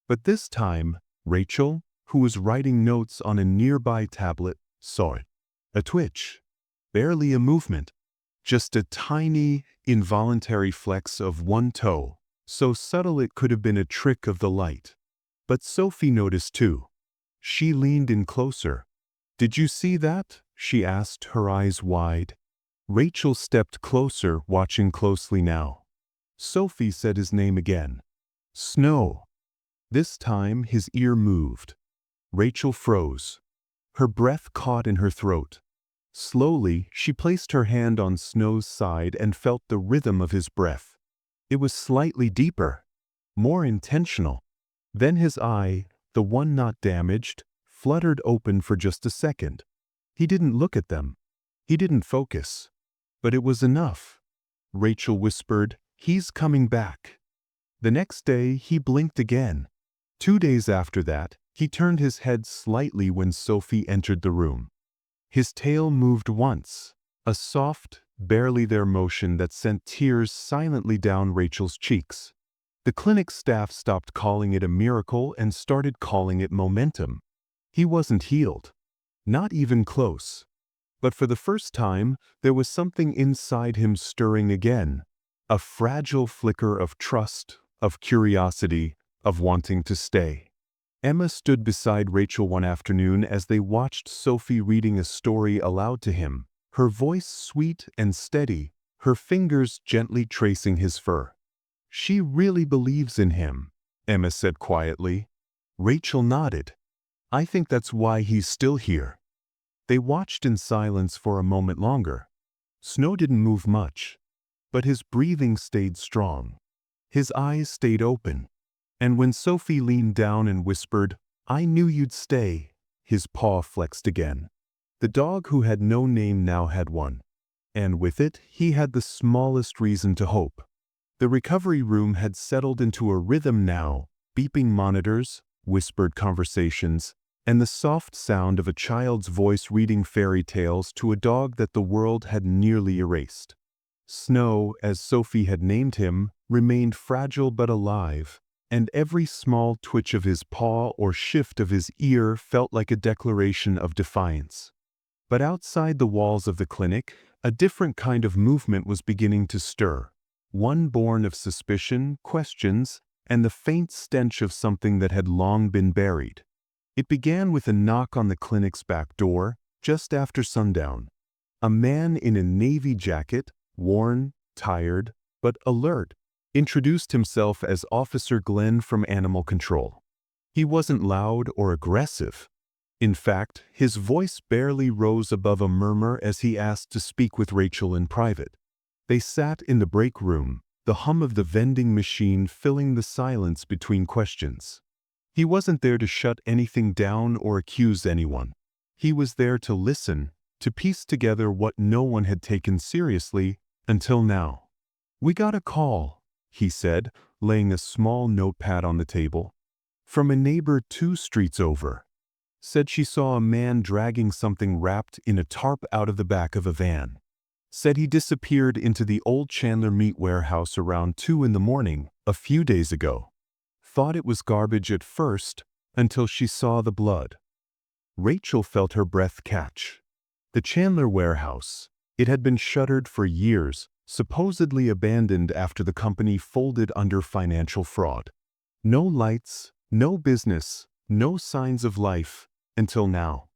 But this time, Rachel, who was writing notes on a nearby tablet, saw it. A twitch. Barely a movement. Just a tiny, involuntary flex of one toe, so subtle it could have been a trick of the light. But Sophie noticed too. She leaned in closer. "Did you see that?" she asked, her eyes wide. Rachel stepped closer, watching closely now. Sophie said his name again. Snow. This time his ear moved. Rachel froze. Her breath caught in her throat. Slowly, she placed her hand on Snow's side and felt the rhythm of his breath. It was slightly deeper, more intentional. Then his eye, the one not damaged, fluttered open for just a second. He didn't look at them. He didn't focus. But it was enough. Rachel whispered, "He's coming back." The next day, he blinked again. 2 days after that, he turned his head slightly when Sophie entered the room. His tail moved once, a soft, barely there motion that sent tears silently down Rachel's cheeks. The clinic staff stopped calling it a miracle and started calling it momentum. He wasn't healed. Not even close. But for the first time, there was something inside him stirring again. A fragile flicker of trust, of curiosity, of wanting to stay. Emma stood beside Rachel one afternoon as they watched Sophie reading a story aloud to him, her voice sweet and steady, her fingers gently tracing his fur. "She really believes in him," Emma said quietly. Rachel nodded. "I think that's why he's still here." They watched in silence for a moment longer. Snow didn't move much, but his breathing stayed strong. His eyes stayed open. And when Sophie leaned down and whispered, "I knew you'd stay," his paw flexed again. The dog who had no name now had one. And with it, he had the smallest reason to hope. The recovery room had settled into a rhythm now, beeping monitors, whispered conversations, and the soft sound of a child's voice reading fairy tales to a dog that the world had nearly erased. Snow, as Sophie had named him, remained fragile but alive, and every small twitch of his paw or shift of his ear felt like a declaration of defiance. But outside the walls of the clinic, a different kind of movement was beginning to stir, one born of suspicion, questions, and the faint stench of something that had long been buried. It began with a knock on the clinic's back door, just after sundown. A man in a navy jacket, worn, tired, but alert, introduced himself as Officer Glenn from Animal Control. He wasn't loud or aggressive. In fact, his voice barely rose above a murmur as he asked to speak with Rachel in private. They sat in the break room, the hum of the vending machine filling the silence between questions. He wasn't there to shut anything down or accuse anyone. He was there to listen, to piece together what no one had taken seriously until now. "We got a call," he said, laying a small notepad on the table, "from a neighbor 2 streets over. Said she saw a man dragging something wrapped in a tarp out of the back of a van. Said he disappeared into the old Chandler meat warehouse around 2 in the morning a few days ago. Thought it was garbage at first until she saw the blood." Rachel felt her breath catch. The Chandler warehouse. It had been shuttered for years, supposedly abandoned after the company folded under financial fraud. No lights, no business, no signs of life, until now.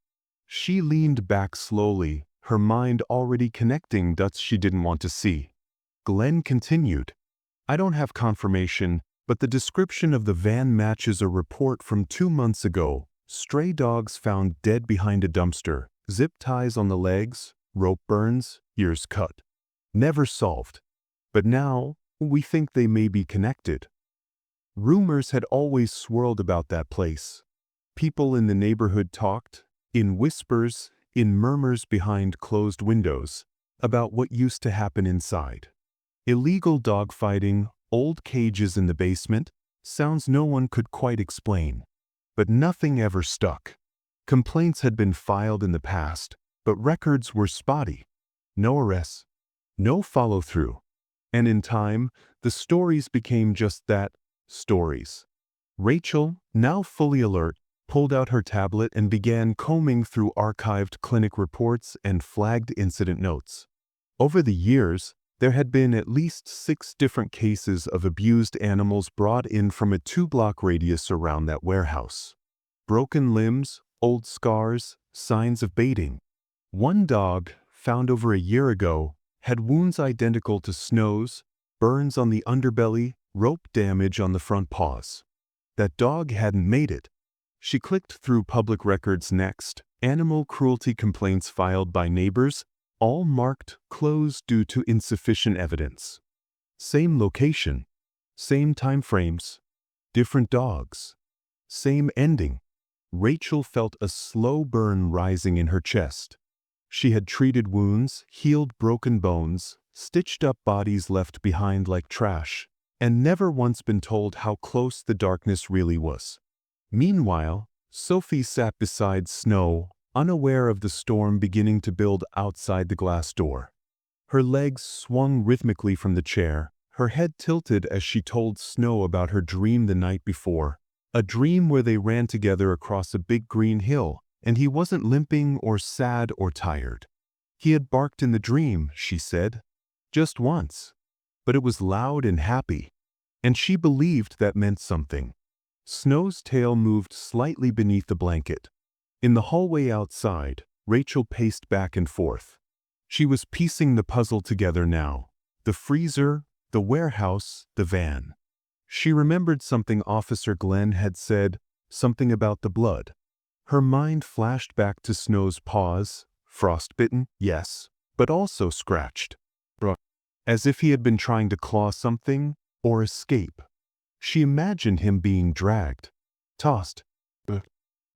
She leaned back slowly, her mind already connecting dots she didn't want to see. Glenn continued, "I don't have confirmation, but the description of the van matches a report from 2 months ago. Stray dogs found dead behind a dumpster, zip ties on the legs, rope burns, ears cut. Never solved. But now, we think they may be connected." Rumors had always swirled about that place. People in the neighborhood talked, in whispers, in murmurs behind closed windows, about what used to happen inside. Illegal dogfighting, old cages in the basement, sounds no one could quite explain. But nothing ever stuck. Complaints had been filed in the past, but records were spotty. No arrests, no follow-through. And in time, the stories became just that, stories. Rachel, now fully alert, pulled out her tablet and began combing through archived clinic reports and flagged incident notes. Over the years, there had been at least 6 different cases of abused animals brought in from a 2-block radius around that warehouse. Broken limbs, old scars, signs of baiting. One dog, found over a year ago, had wounds identical to Snow's, burns on the underbelly, rope damage on the front paws. That dog hadn't made it. She clicked through public records next, animal cruelty complaints filed by neighbors, all marked closed due to insufficient evidence. Same location, same time frames, different dogs, same ending. Rachel felt a slow burn rising in her chest. She had treated wounds, healed broken bones, stitched up bodies left behind like trash, and never once been told how close the darkness really was. Meanwhile, Sophie sat beside Snow, unaware of the storm beginning to build outside the glass door. Her legs swung rhythmically from the chair, her head tilted as she told Snow about her dream the night before, a dream where they ran together across a big green hill, and he wasn't limping or sad or tired. He had barked in the dream, she said, just once, but it was loud and happy, and she believed that meant something. Snow's tail moved slightly beneath the blanket. In the hallway outside, Rachel paced back and forth. She was piecing the puzzle together now. The freezer, the warehouse, the van. She remembered something Officer Glenn had said, something about the blood. Her mind flashed back to Snow's paws, frostbitten, yes, but also scratched. As if he had been trying to claw something or escape. She imagined him being dragged, tossed.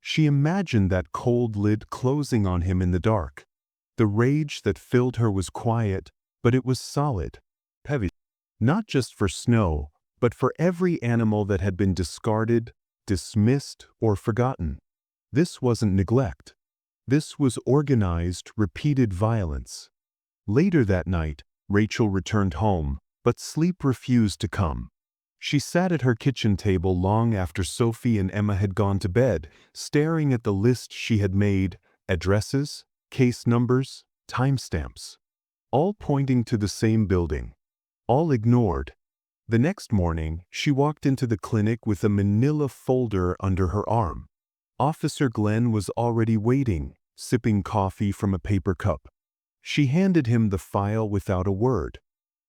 She imagined that cold lid closing on him in the dark. The rage that filled her was quiet, but it was solid, heavy. Not just for Snow, but for every animal that had been discarded, dismissed, or forgotten. This wasn't neglect. This was organized, repeated violence. Later that night, Rachel returned home, but sleep refused to come. She sat at her kitchen table long after Sophie and Emma had gone to bed, staring at the list she had made, addresses, case numbers, timestamps, all pointing to the same building, all ignored. The next morning, she walked into the clinic with a manila folder under her arm. Officer Glenn was already waiting, sipping coffee from a paper cup. She handed him the file without a word.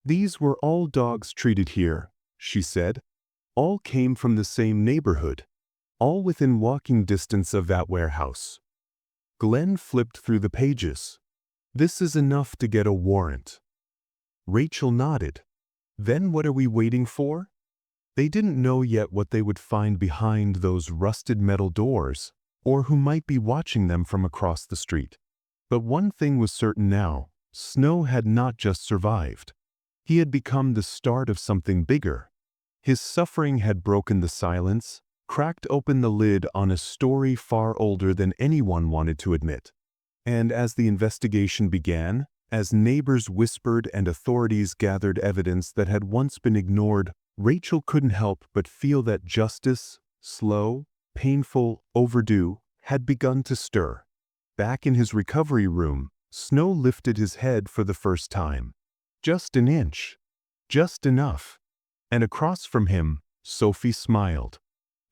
"These were all dogs treated here," she said. "All came from the same neighborhood, all within walking distance of that warehouse." Glenn flipped through the pages. "This is enough to get a warrant." Rachel nodded. "Then what are we waiting for?" They didn't know yet what they would find behind those rusted metal doors, or who might be watching them from across the street. But one thing was certain now: Snow had not just survived. He had become the start of something bigger. His suffering had broken the silence, cracked open the lid on a story far older than anyone wanted to admit. And as the investigation began, as neighbors whispered and authorities gathered evidence that had once been ignored, Rachel couldn't help but feel that justice, slow, painful, overdue, had begun to stir. Back in his recovery room, Snow lifted his head for the first time. Just an inch. Just enough. And across from him, Sophie smiled.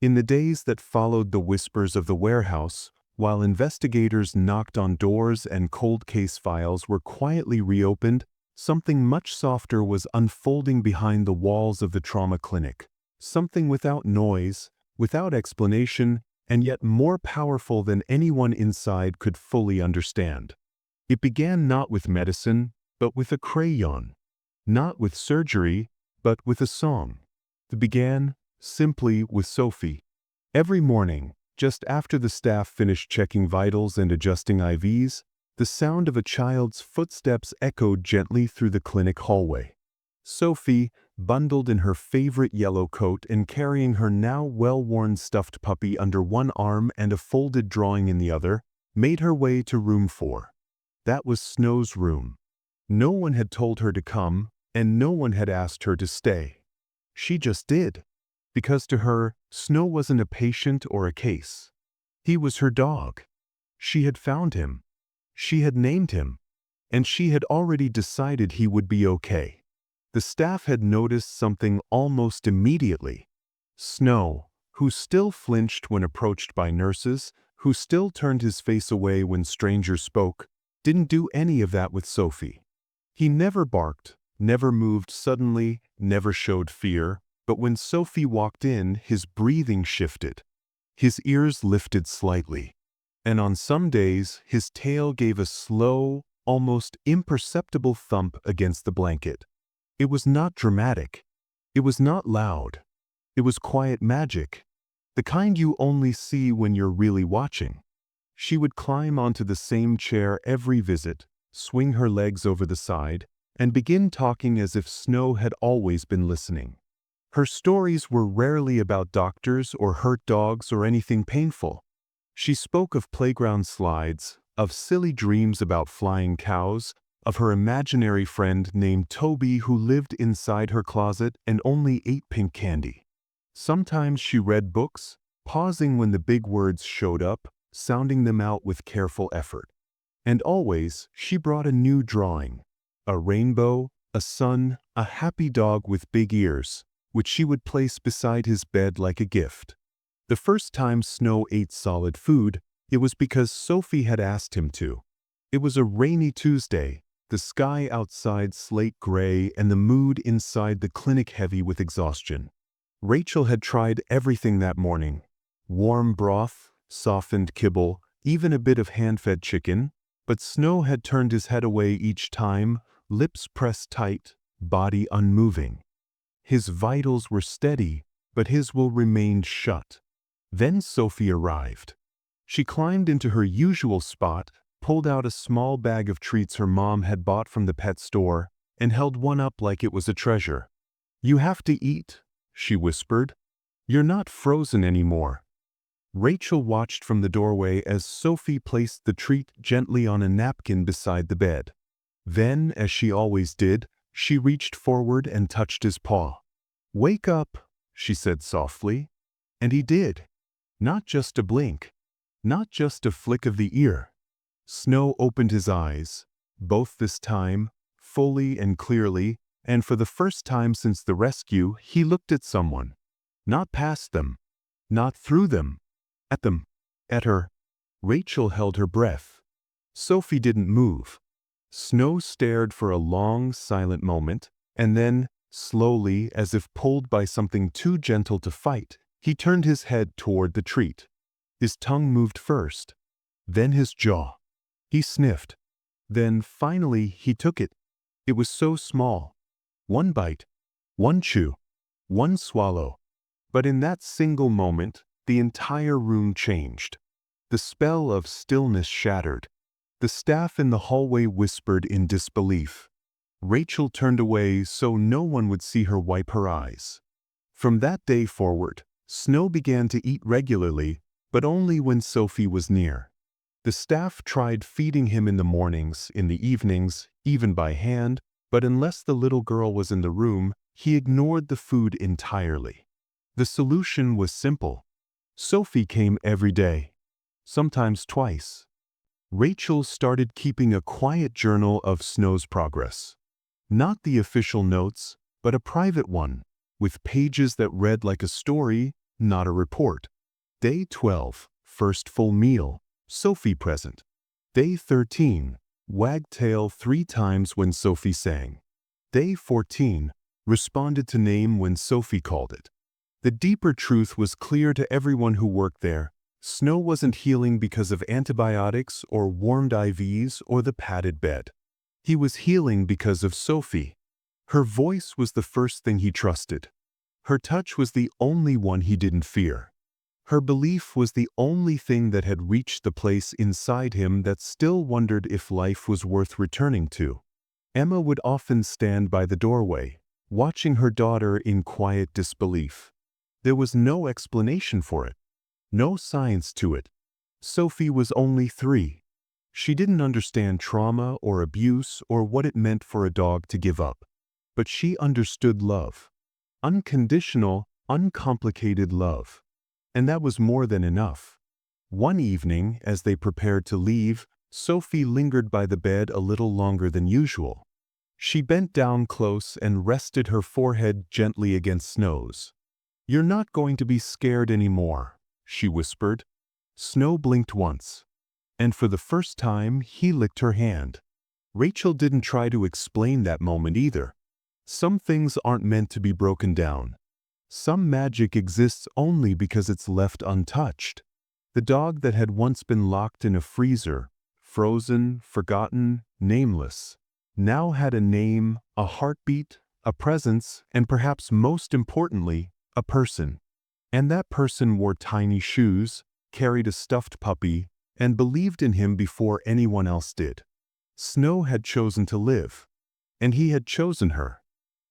In the days that followed the whispers of the warehouse, while investigators knocked on doors and cold case files were quietly reopened, something much softer was unfolding behind the walls of the trauma clinic. Something without noise, without explanation, and yet more powerful than anyone inside could fully understand. It began not with medicine, but with a crayon. Not with surgery, but with a song. It began simply with Sophie. Every morning, just after the staff finished checking vitals and adjusting IVs, the sound of a child's footsteps echoed gently through the clinic hallway. Sophie, bundled in her favorite yellow coat and carrying her now well-worn stuffed puppy under one arm and a folded drawing in the other, made her way to room 4. That was Snow's room. No one had told her to come, and no one had asked her to stay. She just did. Because to her, Snow wasn't a patient or a case. He was her dog. She had found him. She had named him. And she had already decided he would be okay. The staff had noticed something almost immediately. Snow, who still flinched when approached by nurses, who still turned his face away when strangers spoke, didn't do any of that with Sophie. He never barked, never moved suddenly, never showed fear, but when Sophie walked in, his breathing shifted. His ears lifted slightly. And on some days, his tail gave a slow, almost imperceptible thump against the blanket. It was not dramatic. It was not loud. It was quiet magic, the kind you only see when you're really watching. She would climb onto the same chair every visit, swing her legs over the side, and begin talking as if Snow had always been listening. Her stories were rarely about doctors or hurt dogs or anything painful. She spoke of playground slides, of silly dreams about flying cows, of her imaginary friend named Toby who lived inside her closet and only ate pink candy. Sometimes she read books, pausing when the big words showed up, sounding them out with careful effort. And always, she brought a new drawing. A rainbow, a sun, a happy dog with big ears, which she would place beside his bed like a gift. The first time Snow ate solid food, it was because Sophie had asked him to. It was a rainy Tuesday, the sky outside slate gray and the mood inside the clinic heavy with exhaustion. Rachel had tried everything that morning. Warm broth, softened kibble, even a bit of hand-fed chicken, but Snow had turned his head away each time, lips pressed tight, body unmoving. His vitals were steady, but his will remained shut. Then Sophie arrived. She climbed into her usual spot, pulled out a small bag of treats her mom had bought from the pet store, and held one up like it was a treasure. "You have to eat," she whispered. "You're not frozen anymore." Rachel watched from the doorway as Sophie placed the treat gently on a napkin beside the bed. Then, as she always did, she reached forward and touched his paw. "Wake up," she said softly. And he did. Not just a blink. Not just a flick of the ear. Snow opened his eyes, both this time, fully and clearly, and for the first time since the rescue, he looked at someone. Not past them, not through them, at them, at her. Rachel held her breath. Sophie didn't move. Snow stared for a long, silent moment, and then, slowly, as if pulled by something too gentle to fight, he turned his head toward the treat. His tongue moved first, then his jaw. He sniffed. Then, finally, he took it. It was so small. One bite, one chew, one swallow. But in that single moment, the entire room changed. The spell of stillness shattered. The staff in the hallway whispered in disbelief. Rachel turned away so no one would see her wipe her eyes. From that day forward, Snow began to eat regularly, but only when Sophie was near. The staff tried feeding him in the mornings, in the evenings, even by hand, but unless the little girl was in the room, he ignored the food entirely. The solution was simple. Sophie came every day, sometimes twice. Rachel started keeping a quiet journal of Snow's progress. Not the official notes, but a private one, with pages that read like a story, not a report. Day 12, first full meal, Sophie present. Day 13, wagtail 3 times when Sophie sang. Day 14, responded to name when Sophie called it. The deeper truth was clear to everyone who worked there. Snow wasn't healing because of antibiotics or warmed IVs or the padded bed. He was healing because of Sophie. Her voice was the first thing he trusted. Her touch was the only one he didn't fear. Her belief was the only thing that had reached the place inside him that still wondered if life was worth returning to. Emma would often stand by the doorway, watching her daughter in quiet disbelief. There was no explanation for it, no science to it. Sophie was only 3. She didn't understand trauma or abuse or what it meant for a dog to give up. But she understood love. Unconditional, uncomplicated love. And that was more than enough. One evening, as they prepared to leave, Sophie lingered by the bed a little longer than usual. She bent down close and rested her forehead gently against Snow's. "You're not going to be scared anymore," she whispered. Snow blinked once. And for the first time, he licked her hand. Rachel didn't try to explain that moment either. Some things aren't meant to be broken down. Some magic exists only because it's left untouched. The dog that had once been locked in a freezer, frozen, forgotten, nameless, now had a name, a heartbeat, a presence, and perhaps most importantly, a person. And that person wore tiny shoes, carried a stuffed puppy, and believed in him before anyone else did. Snow had chosen to live, and he had chosen her.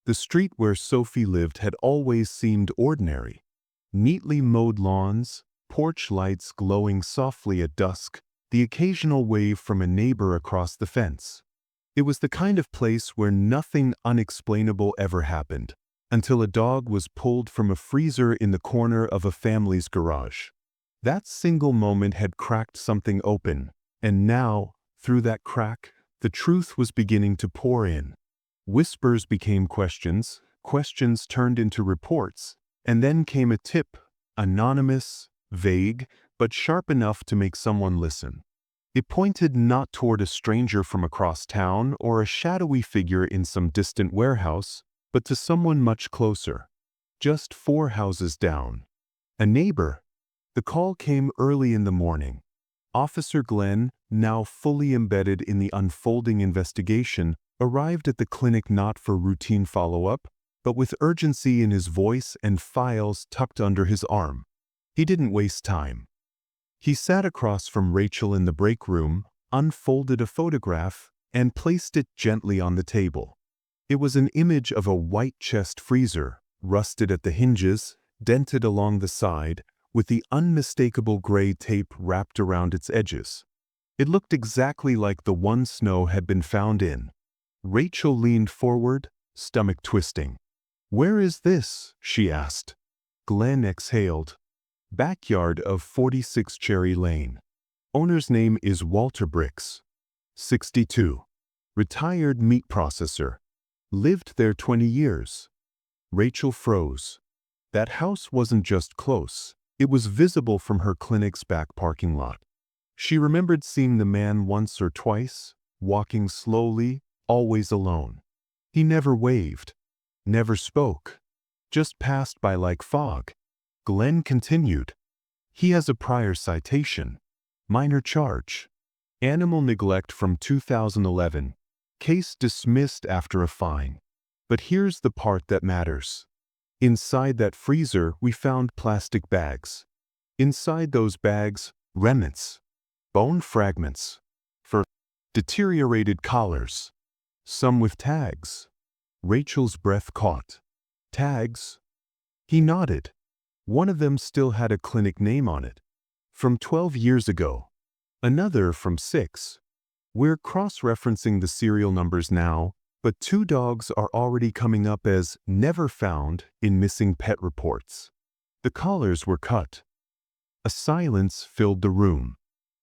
The street where Sophie lived had always seemed ordinary. Neatly mowed lawns, porch lights glowing softly at dusk, the occasional wave from a neighbor across the fence. It was the kind of place where nothing unexplainable ever happened, until a dog was pulled from a freezer in the corner of a family's garage. That single moment had cracked something open, and now, through that crack, the truth was beginning to pour in. Whispers became questions, questions turned into reports, and then came a tip, anonymous, vague, but sharp enough to make someone listen. It pointed not toward a stranger from across town or a shadowy figure in some distant warehouse, but to someone much closer, just 4 houses down. A neighbor. The call came early in the morning. Officer Glenn, now fully embedded in the unfolding investigation, arrived at the clinic not for routine follow-up, but with urgency in his voice and files tucked under his arm. He didn't waste time. He sat across from Rachel in the break room, unfolded a photograph, and placed it gently on the table. It was an image of a white chest freezer, rusted at the hinges, dented along the side, with the unmistakable gray tape wrapped around its edges. It looked exactly like the one Snow had been found in. Rachel leaned forward, stomach twisting. "Where is this?" she asked. Glenn exhaled. "Backyard of 46 Cherry Lane." Owner's name is Walter Bricks, 62. Retired meat processor. Lived there 20 years. Rachel froze. That house wasn't just close, it was visible from her clinic's back parking lot. She remembered seeing the man once or twice, walking slowly, always alone. He never waved, never spoke, just passed by like fog. Glenn continued. He has a prior citation. Minor charge. Animal neglect from 2011. Case dismissed after a fine. But here's the part that matters. Inside that freezer, we found plastic bags. Inside those bags, remnants. Bone fragments. Fur. Deteriorated collars. Some with tags. Rachel's breath caught. Tags? He nodded. One of them still had a clinic name on it. From 12 years ago. Another from 6. We're cross-referencing the serial numbers now, but 2 dogs are already coming up as never found in missing pet reports. The collars were cut. A silence filled the room.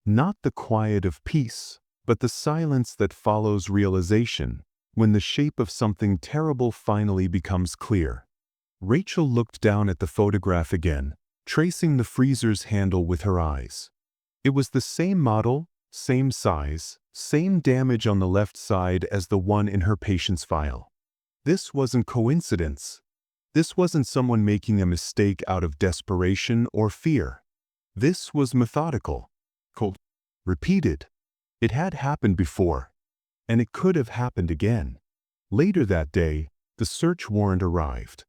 Not the quiet of peace, but the silence that follows realization, when the shape of something terrible finally becomes clear. Rachel looked down at the photograph again, tracing the freezer's handle with her eyes. It was the same model, same size, same damage on the left side as the one in her patient's file. This wasn't coincidence. This wasn't someone making a mistake out of desperation or fear. This was methodical. Cold. Repeated. It had happened before. And it could have happened again. Later that day, the search warrant arrived.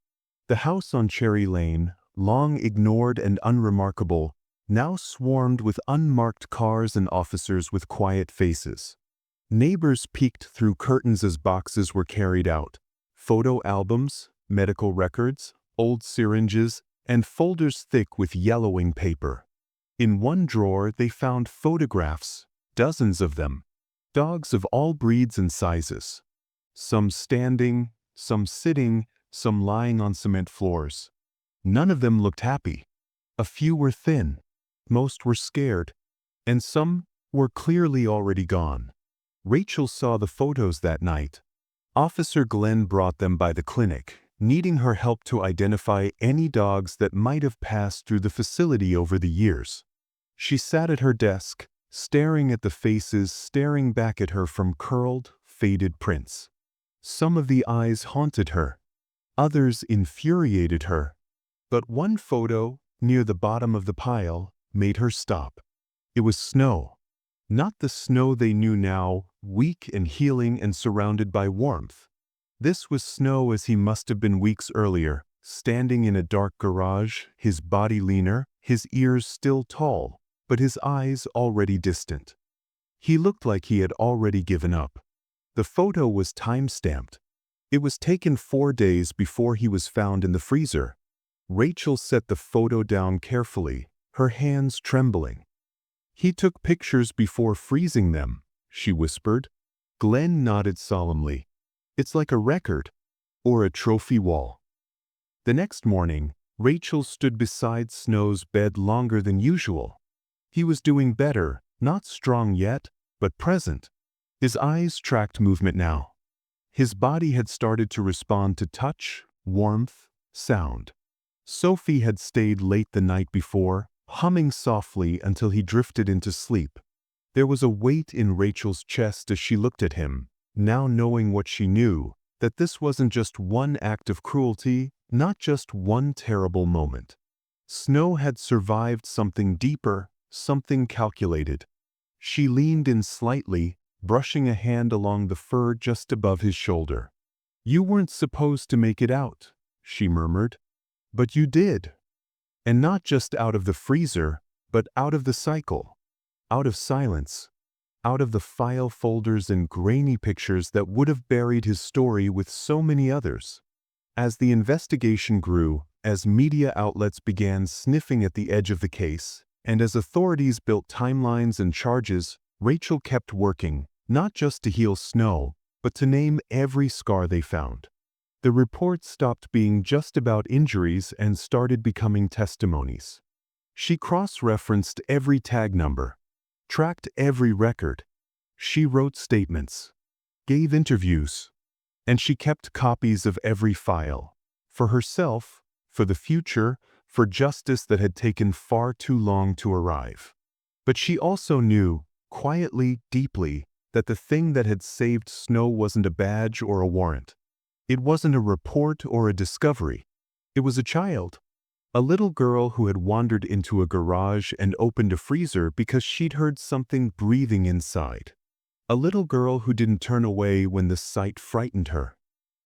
The house on Cherry Lane, long ignored and unremarkable, now swarmed with unmarked cars and officers with quiet faces. Neighbors peeked through curtains as boxes were carried out. Photo albums, medical records, old syringes, and folders thick with yellowing paper. In one drawer they found photographs, dozens of them. Dogs of all breeds and sizes. Some standing, some sitting, some lying on cement floors. None of them looked happy. A few were thin. Most were scared. And some were clearly already gone. Rachel saw the photos that night. Officer Glenn brought them by the clinic, needing her help to identify any dogs that might have passed through the facility over the years. She sat at her desk, staring at the faces staring back at her from curled, faded prints. Some of the eyes haunted her. Others infuriated her. But one photo, near the bottom of the pile, made her stop. It was snow. Not the snow they knew now, weak and healing and surrounded by warmth. This was snow as he must have been weeks earlier, standing in a dark garage, his body leaner, his ears still tall, but his eyes already distant. He looked like he had already given up. The photo was time-stamped. It was taken 4 days before he was found in the freezer. Rachel set the photo down carefully, her hands trembling. "He took pictures before freezing them," she whispered. Glenn nodded solemnly. "It's like a record, or a trophy wall." The next morning, Rachel stood beside Snow's bed longer than usual. He was doing better, not strong yet, but present. His eyes tracked movement now. His body had started to respond to touch, warmth, sound. Sophie had stayed late the night before, humming softly until he drifted into sleep. There was a weight in Rachel's chest as she looked at him, now knowing what she knew, that this wasn't just one act of cruelty, not just one terrible moment. Snow had survived something deeper, something calculated. She leaned in slightly, brushing a hand along the fur just above his shoulder. "You weren't supposed to make it out," she murmured. "But you did. And not just out of the freezer, but out of the cycle. Out of silence. Out of the file folders and grainy pictures that would have buried his story with so many others." As the investigation grew, as media outlets began sniffing at the edge of the case, and as authorities built timelines and charges, Rachel kept working, not just to heal Snow, but to name every scar they found. The report stopped being just about injuries and started becoming testimonies. She cross-referenced every tag number. tracked every record. She wrote statements, gave interviews, and she kept copies of every file. For herself, for the future, for justice that had taken far too long to arrive. But she also knew, quietly, deeply, that the thing that had saved Snow wasn't a badge or a warrant. It wasn't a report or a discovery. It was a child. A little girl who had wandered into a garage and opened a freezer because she'd heard something breathing inside. A little girl who didn't turn away when the sight frightened her.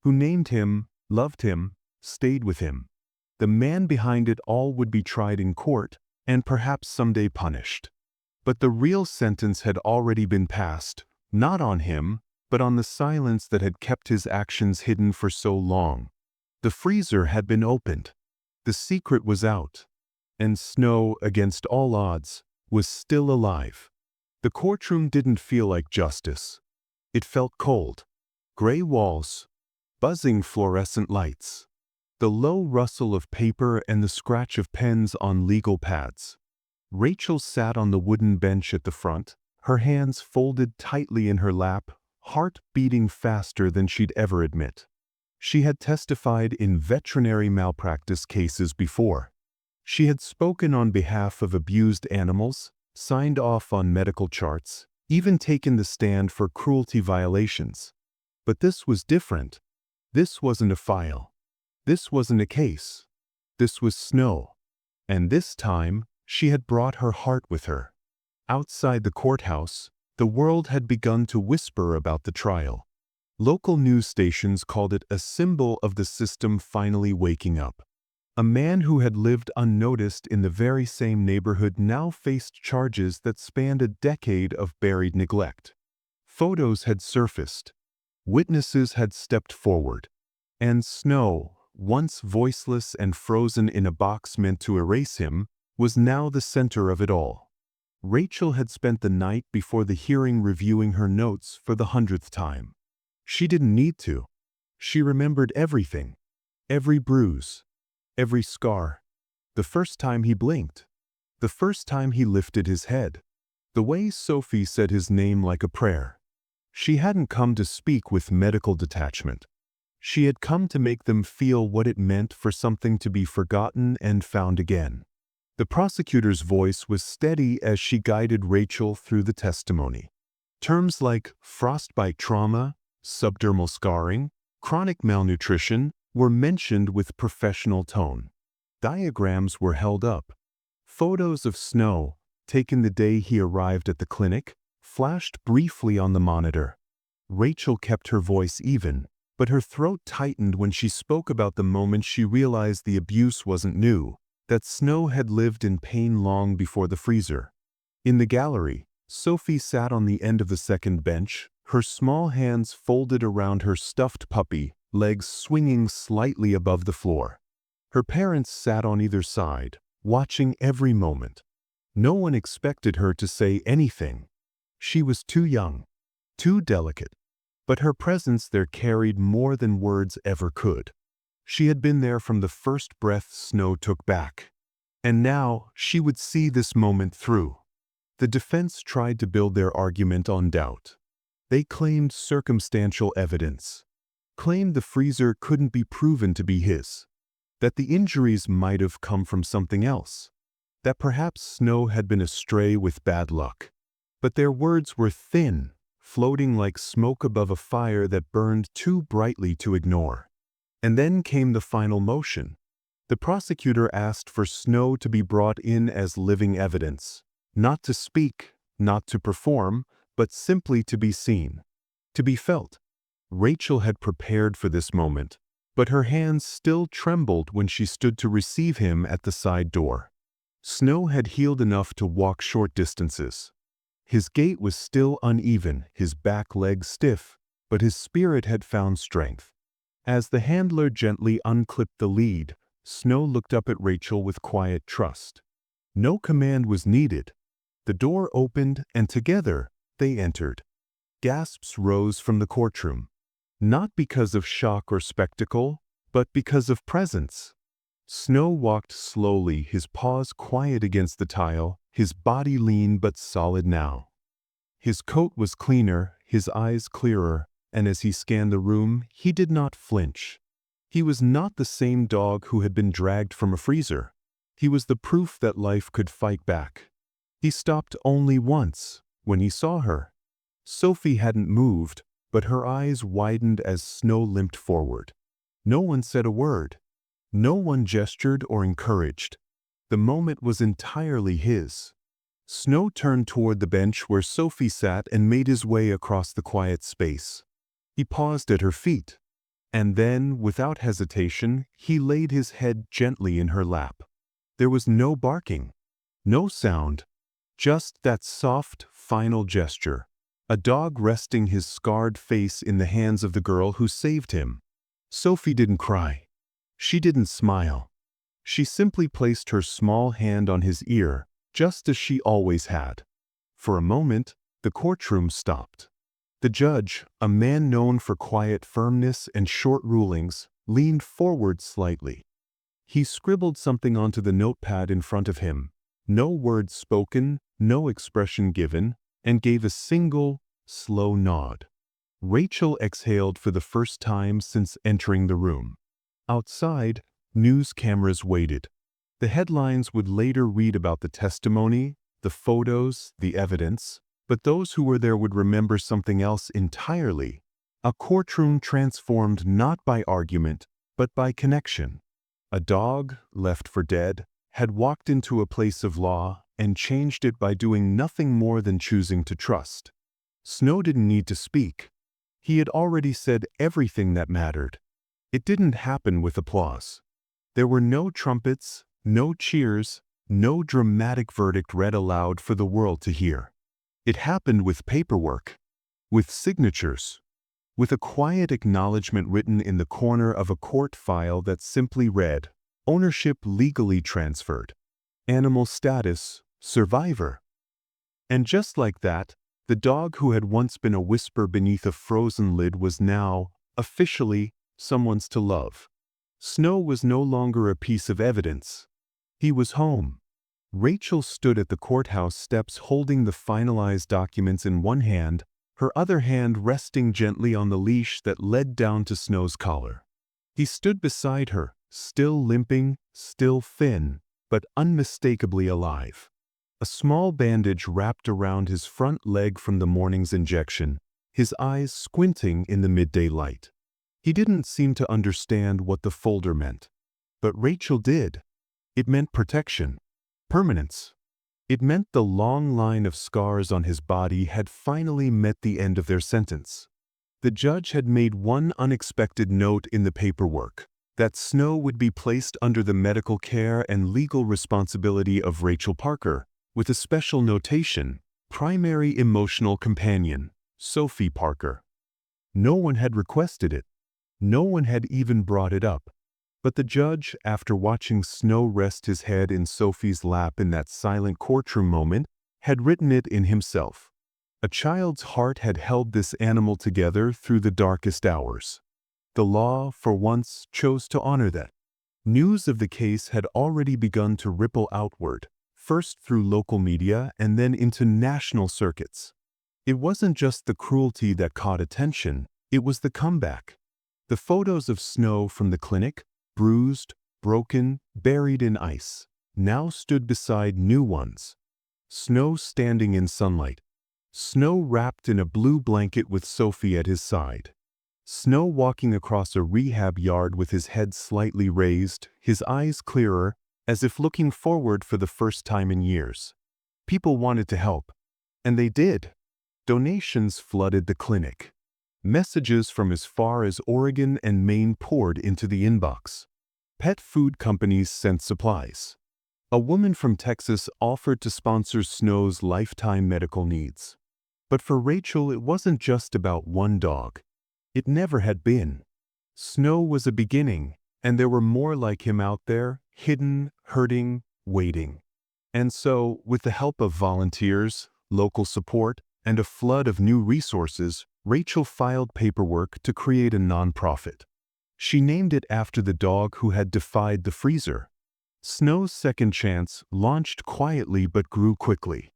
Who named him, loved him, stayed with him. The man behind it all would be tried in court and perhaps someday punished. But the real sentence had already been passed, not on him, but on the silence that had kept his actions hidden for so long. The freezer had been opened. The secret was out. And Snow, against all odds, was still alive. The courtroom didn't feel like justice. It felt cold. Gray walls, buzzing fluorescent lights, the low rustle of paper and the scratch of pens on legal pads. Rachel sat on the wooden bench at the front, her hands folded tightly in her lap, heart beating faster than she'd ever admit. She had testified in veterinary malpractice cases before. She had spoken on behalf of abused animals, signed off on medical charts, even taken the stand for cruelty violations. But this was different. This wasn't a file. This wasn't a case. This was Snow. And this time, she had brought her heart with her. Outside the courthouse, the world had begun to whisper about the trial. Local news stations called it a symbol of the system finally waking up. A man who had lived unnoticed in the very same neighborhood now faced charges that spanned a decade of buried neglect. Photos had surfaced. Witnesses had stepped forward. And Snow, once voiceless and frozen in a box meant to erase him, was now the center of it all. Rachel had spent the night before the hearing reviewing her notes for the 100th time. She didn't need to. She remembered everything. Every bruise. Every scar. The first time he blinked. The first time he lifted his head. The way Sophie said his name like a prayer. She hadn't come to speak with medical detachment. She had come to make them feel what it meant for something to be forgotten and found again. The prosecutor's voice was steady as she guided Rachel through the testimony. Terms like frostbite trauma, subdermal scarring, chronic malnutrition were mentioned with professional tone. Diagrams were held up. Photos of Snow, taken the day he arrived at the clinic, flashed briefly on the monitor. Rachel kept her voice even, but her throat tightened when she spoke about the moment she realized the abuse wasn't new, that Snow had lived in pain long before the freezer. In the gallery, Sophie sat on the end of the second bench, her small hands folded around her stuffed puppy, legs swinging slightly above the floor. Her parents sat on either side, watching every moment. No one expected her to say anything. She was too young, too delicate. But her presence there carried more than words ever could. She had been there from the first breath Snow took back. And now she would see this moment through. The defense tried to build their argument on doubt. They claimed circumstantial evidence. Claimed the freezer couldn't be proven to be his. That the injuries might have come from something else. That perhaps Snow had been astray with bad luck. But their words were thin, floating like smoke above a fire that burned too brightly to ignore. And then came the final motion. The prosecutor asked for Snow to be brought in as living evidence, not to speak, not to perform, but simply to be seen, to be felt. Rachel had prepared for this moment, but her hands still trembled when she stood to receive him at the side door. Snow had healed enough to walk short distances. His gait was still uneven, his back legs stiff, but his spirit had found strength. As the handler gently unclipped the lead, Snow looked up at Rachel with quiet trust. No command was needed. The door opened, and together they entered. Gasps rose from the courtroom, not because of shock or spectacle, but because of presence. Snow walked slowly, his paws quiet against the tile, his body lean but solid now. His coat was cleaner, his eyes clearer, and as he scanned the room, he did not flinch. He was not the same dog who had been dragged from a freezer. He was the proof that life could fight back. He stopped only once, when he saw her. Sophie hadn't moved, but her eyes widened as Snow limped forward. No one said a word. No one gestured or encouraged. The moment was entirely his. Snow turned toward the bench where Sophie sat and made his way across the quiet space. He paused at her feet, and then, without hesitation, he laid his head gently in her lap. There was no barking, no sound, just that soft, final gesture. A dog resting his scarred face in the hands of the girl who saved him. Sophie didn't cry. She didn't smile. She simply placed her small hand on his ear, just as she always had. For a moment, the courtroom stopped. The judge, a man known for quiet firmness and short rulings, leaned forward slightly. He scribbled something onto the notepad in front of him. No words spoken, no expression given, and gave a single, slow nod. Rachel exhaled for the first time since entering the room. Outside, news cameras waited. The headlines would later read about the testimony, the photos, the evidence, but those who were there would remember something else entirely. A courtroom transformed not by argument, but by connection. A dog, left for dead, had walked into a place of law and changed it by doing nothing more than choosing to trust. Snow didn't need to speak. He had already said everything that mattered. It didn't happen with applause. There were no trumpets, no cheers, no dramatic verdict read aloud for the world to hear. It happened with paperwork, with signatures, with a quiet acknowledgement written in the corner of a court file that simply read, "Ownership legally transferred. Animal status, survivor." And just like that, the dog who had once been a whisper beneath a frozen lid was now, officially, someone's to love. Snow was no longer a piece of evidence. He was home. Rachel stood at the courthouse steps holding the finalized documents in one hand, her other hand resting gently on the leash that led down to Snow's collar. He stood beside her, still limping, still thin, but unmistakably alive. A small bandage wrapped around his front leg from the morning's injection, his eyes squinting in the midday light. He didn't seem to understand what the folder meant. But Rachel did. It meant protection, permanence. It meant the long line of scars on his body had finally met the end of their sentence. The judge had made one unexpected note in the paperwork, that Snow would be placed under the medical care and legal responsibility of Rachel Parker, with a special notation, primary emotional companion, Sophie Parker. No one had requested it. No one had even brought it up. But the judge, after watching Snow rest his head in Sophie's lap in that silent courtroom moment, had written it in himself. A child's heart had held this animal together through the darkest hours. The law, for once, chose to honor that. News of the case had already begun to ripple outward, first through local media and then into national circuits. It wasn't just the cruelty that caught attention, it was the comeback. The photos of Snow from the clinic, bruised, broken, buried in ice, now stood beside new ones. Snow standing in sunlight. Snow wrapped in a blue blanket with Sophie at his side. Snow walking across a rehab yard with his head slightly raised, his eyes clearer, as if looking forward for the first time in years. People wanted to help. And they did. Donations flooded the clinic. Messages from as far as Oregon and Maine poured into the inbox. Pet food companies sent supplies. A woman from Texas offered to sponsor Snow's lifetime medical needs. But for Rachel, it wasn't just about one dog. It never had been. Snow was a beginning, and there were more like him out there, hidden, hurting, waiting. And so, with the help of volunteers, local support, and a flood of new resources, Rachel filed paperwork to create a nonprofit. She named it after the dog who had defied the freezer. Snow's Second Chance launched quietly but grew quickly.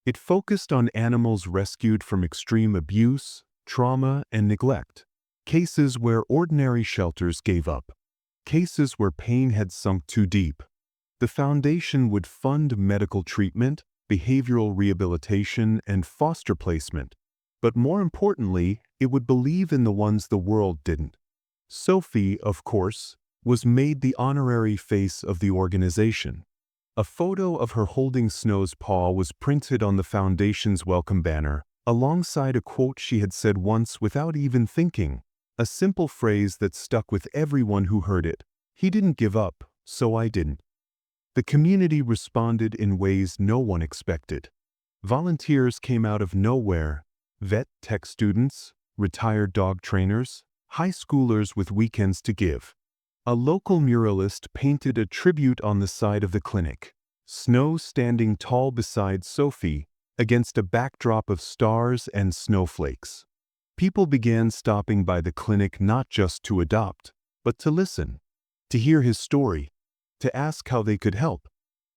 It focused on animals rescued from extreme abuse, trauma, and neglect. Cases where ordinary shelters gave up. Cases where pain had sunk too deep. The foundation would fund medical treatment, behavioral rehabilitation, and foster placement. But more importantly, it would believe in the ones the world didn't. Sophie, of course, was made the honorary face of the organization. A photo of her holding Snow's paw was printed on the foundation's welcome banner, alongside a quote she had said once without even thinking, a simple phrase that stuck with everyone who heard it. "He didn't give up, so I didn't." The community responded in ways no one expected. Volunteers came out of nowhere: vet tech students, retired dog trainers, high schoolers with weekends to give. A local muralist painted a tribute on the side of the clinic, Snow standing tall beside Sophie against a backdrop of stars and snowflakes. People began stopping by the clinic not just to adopt, but to listen, to hear his story, to ask how they could help.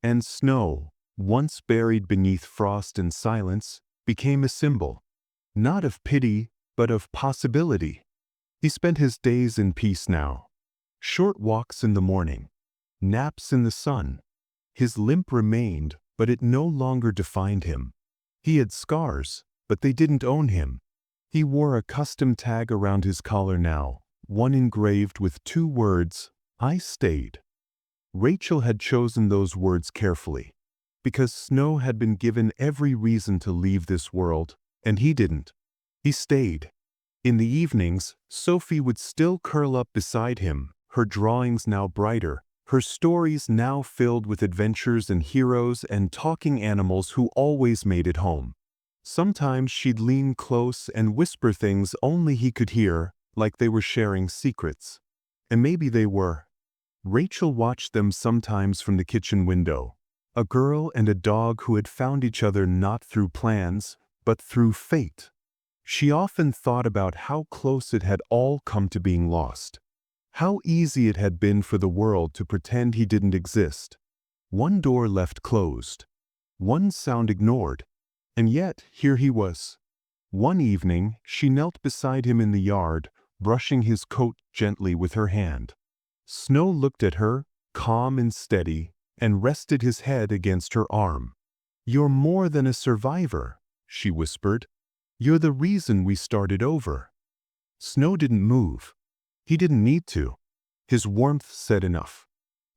And Snow, once buried beneath frost and silence, became a symbol, not of pity, but of possibility. He spent his days in peace now. Short walks in the morning, naps in the sun. His limp remained, but it no longer defined him. He had scars, but they didn't own him. He wore a custom tag around his collar now, one engraved with 2 words, "I stayed." Rachel had chosen those words carefully, because Snow had been given every reason to leave this world, and he didn't. He stayed. In the evenings, Sophie would still curl up beside him, her drawings now brighter, her stories now filled with adventures and heroes and talking animals who always made it home. Sometimes she'd lean close and whisper things only he could hear, like they were sharing secrets. And maybe they were. Rachel watched them sometimes from the kitchen window. A girl and a dog who had found each other not through plans, but through fate. She often thought about how close it had all come to being lost. How easy it had been for the world to pretend he didn't exist. One door left closed. One sound ignored. And yet, here he was. One evening, she knelt beside him in the yard, brushing his coat gently with her hand. Snow looked at her, calm and steady, and rested his head against her arm. "You're more than a survivor," she whispered. "You're the reason we started over." Snow didn't move. He didn't need to. His warmth said enough.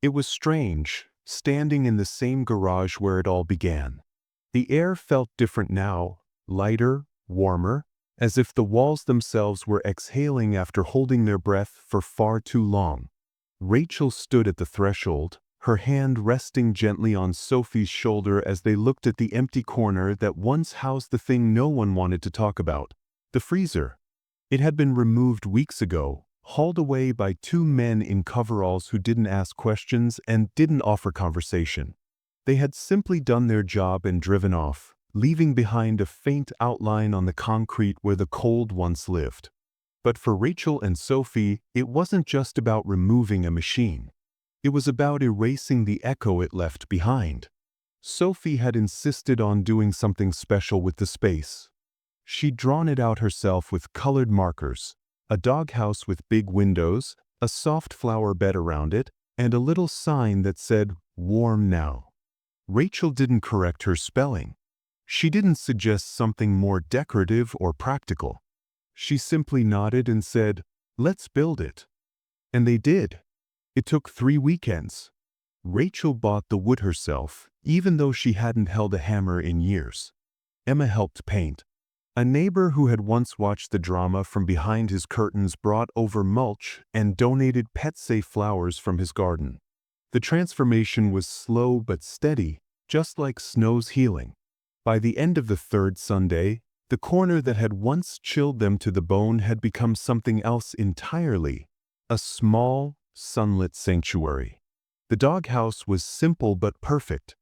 It was strange, standing in the same garage where it all began. The air felt different now, lighter, warmer, as if the walls themselves were exhaling after holding their breath for far too long. Rachel stood at the threshold, her hand resting gently on Sophie's shoulder as they looked at the empty corner that once housed the thing no one wanted to talk about, the freezer. It had been removed weeks ago, hauled away by 2 men in coveralls who didn't ask questions and didn't offer conversation. They had simply done their job and driven off, leaving behind a faint outline on the concrete where the cold once lived. But for Rachel and Sophie, it wasn't just about removing a machine. It was about erasing the echo it left behind. Sophie had insisted on doing something special with the space. She'd drawn it out herself with colored markers, a doghouse with big windows, a soft flower bed around it, and a little sign that said, "Warm now." Rachel didn't correct her spelling. She didn't suggest something more decorative or practical. She simply nodded and said, "Let's build it." And they did. It took 3 weekends. Rachel bought the wood herself, even though she hadn't held a hammer in years. Emma helped paint. A neighbor who had once watched the drama from behind his curtains brought over mulch and donated pet-safe flowers from his garden. The transformation was slow but steady, just like Snow's healing. By the end of the 3rd Sunday, the corner that had once chilled them to the bone had become something else entirely, a small, sunlit sanctuary. The doghouse was simple but perfect,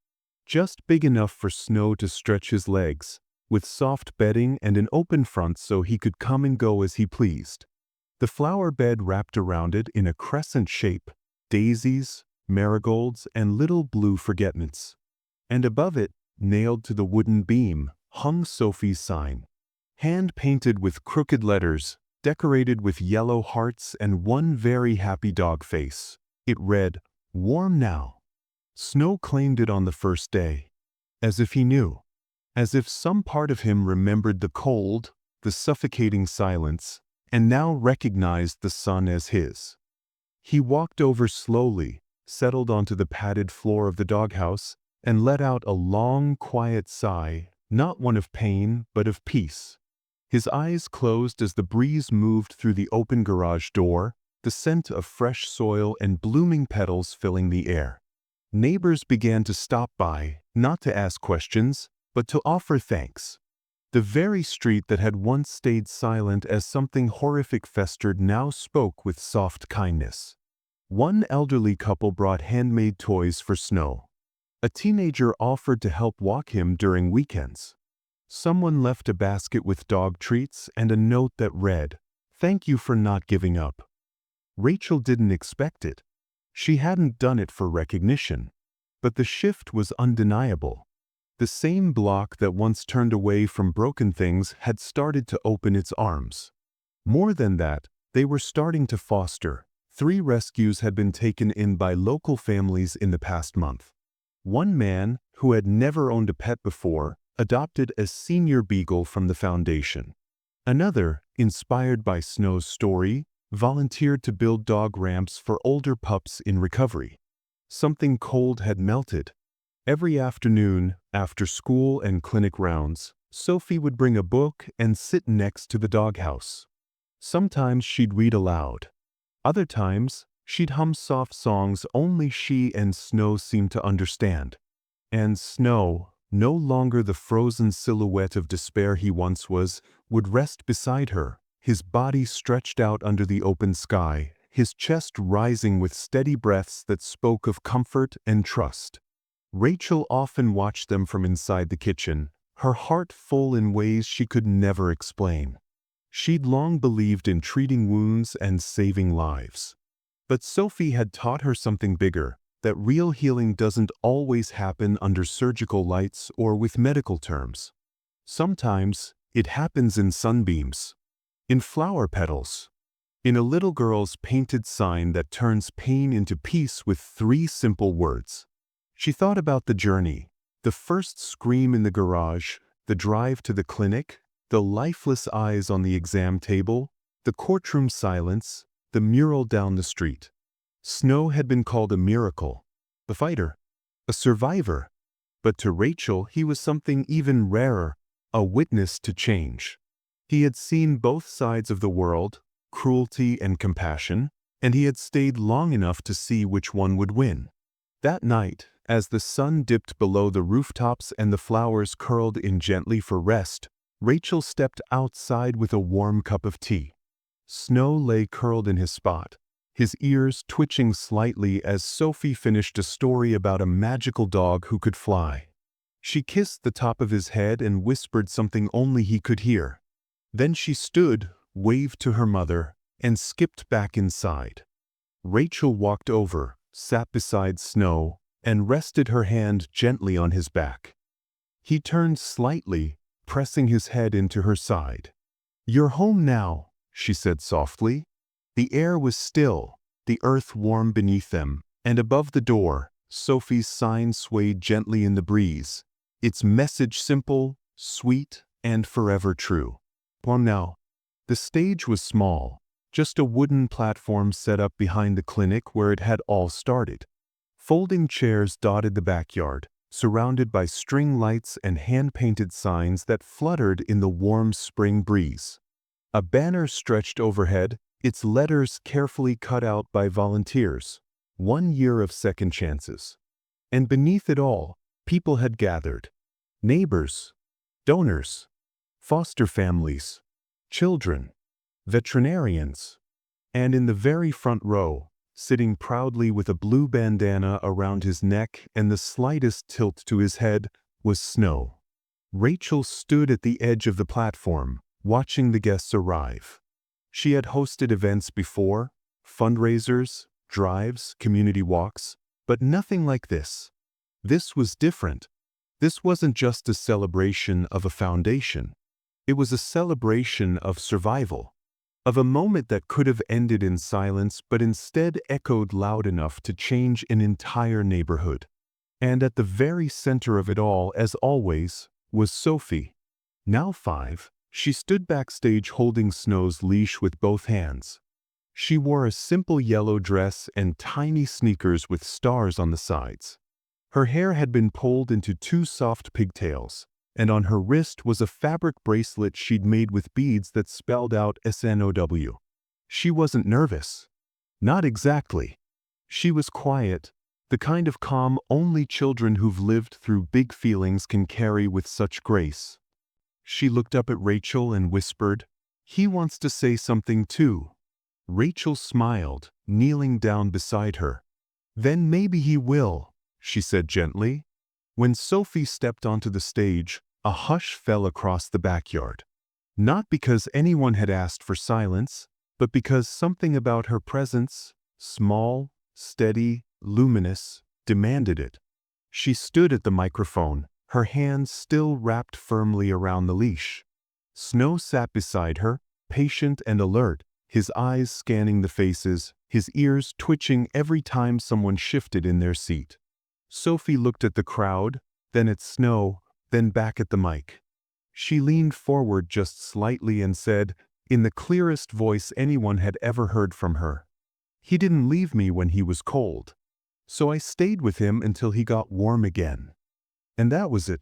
just big enough for Snow to stretch his legs, with soft bedding and an open front so he could come and go as he pleased. The flower bed wrapped around it in a crescent shape, daisies, marigolds, and little blue forget-me-nots. And above it, nailed to the wooden beam, hung Sophie's sign. Hand-painted with crooked letters, decorated with yellow hearts and one very happy dog face. It read, "Warm now." Snow claimed it on the first day. As if he knew. As if some part of him remembered the cold, the suffocating silence, and now recognized the sun as his. He walked over slowly, settled onto the padded floor of the doghouse, and let out a long, quiet sigh, not one of pain, but of peace. His eyes closed as the breeze moved through the open garage door, the scent of fresh soil and blooming petals filling the air. Neighbors began to stop by, not to ask questions, but to offer thanks. The very street that had once stayed silent as something horrific festered now spoke with soft kindness. One elderly couple brought handmade toys for Snow. A teenager offered to help walk him during weekends. Someone left a basket with dog treats and a note that read, "Thank you for not giving up." Rachel didn't expect it. She hadn't done it for recognition. But the shift was undeniable. The same block that once turned away from broken things had started to open its arms. More than that, they were starting to foster. 3 rescues had been taken in by local families in the past month. One man, who had never owned a pet before, adopted a senior beagle from the foundation. Another, inspired by Snow's story, volunteered to build dog ramps for older pups in recovery. Something cold had melted. Every afternoon, after school and clinic rounds, Sophie would bring a book and sit next to the doghouse. Sometimes she'd read aloud. Other times, she'd hum soft songs only she and Snow seemed to understand. And Snow, no longer the frozen silhouette of despair he once was, would rest beside her, his body stretched out under the open sky, his chest rising with steady breaths that spoke of comfort and trust. Rachel often watched them from inside the kitchen, her heart full in ways she could never explain. She'd long believed in treating wounds and saving lives. But Sophie had taught her something bigger, that real healing doesn't always happen under surgical lights or with medical terms. Sometimes, it happens in sunbeams, in flower petals, in a little girl's painted sign that turns pain into peace with 3 simple words. She thought about the journey, the first scream in the garage, the drive to the clinic, the lifeless eyes on the exam table, the courtroom silence, the mural down the street. Snow had been called a miracle, a fighter, a survivor. But to Rachel he was something even rarer, a witness to change. He had seen both sides of the world, cruelty and compassion, and he had stayed long enough to see which one would win. That night, as the sun dipped below the rooftops and the flowers curled in gently for rest, Rachel stepped outside with a warm cup of tea. Snow lay curled in his spot, his ears twitching slightly as Sophie finished a story about a magical dog who could fly. She kissed the top of his head and whispered something only he could hear. Then she stood, waved to her mother, and skipped back inside. Rachel walked over, sat beside Snow, and rested her hand gently on his back. He turned slightly, pressing his head into her side. "You're home now," she said softly. The air was still, the earth warm beneath them, and above the door, Sophie's sign swayed gently in the breeze, its message simple, sweet, and forever true. Well now, the stage was small, just a wooden platform set up behind the clinic where it had all started. Folding chairs dotted the backyard, surrounded by string lights and hand-painted signs that fluttered in the warm spring breeze. A banner stretched overhead, its letters carefully cut out by volunteers. 1 year of second chances. And beneath it all, people had gathered. Neighbors, donors, foster families, children, veterinarians. And in the very front row, sitting proudly with a blue bandana around his neck and the slightest tilt to his head, was Snow. Rachel stood at the edge of the platform, watching the guests arrive. She had hosted events before, fundraisers, drives, community walks, but nothing like this. This was different. This wasn't just a celebration of a foundation. It was a celebration of survival, of a moment that could have ended in silence but instead echoed loud enough to change an entire neighborhood. And at the very center of it all, as always, was Sophie. Now 5, she stood backstage holding Snow's leash with both hands. She wore a simple yellow dress and tiny sneakers with stars on the sides. Her hair had been pulled into 2 soft pigtails, and on her wrist was a fabric bracelet she'd made with beads that spelled out SNOW. She wasn't nervous. Not exactly. She was quiet, the kind of calm only children who've lived through big feelings can carry with such grace. She looked up at Rachel and whispered, "He wants to say something too." Rachel smiled, kneeling down beside her. "Then maybe he will," she said gently. When Sophie stepped onto the stage, a hush fell across the backyard. Not because anyone had asked for silence, but because something about her presence, small, steady, luminous, demanded it. She stood at the microphone, her hands still wrapped firmly around the leash. Snow sat beside her, patient and alert, his eyes scanning the faces, his ears twitching every time someone shifted in their seat. Sophie looked at the crowd, then at Snow, then back at the mic. She leaned forward just slightly and said, in the clearest voice anyone had ever heard from her, "He didn't leave me when he was cold. So I stayed with him until he got warm again." And that was it.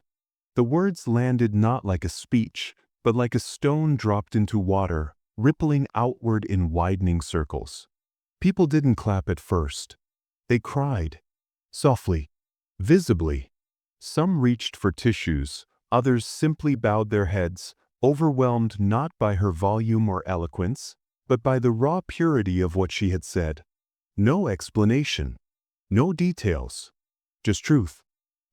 The words landed not like a speech, but like a stone dropped into water, rippling outward in widening circles. People didn't clap at first. They cried. Softly. Visibly. Some reached for tissues, others simply bowed their heads, overwhelmed not by her volume or eloquence, but by the raw purity of what she had said. No explanation. No details. Just truth.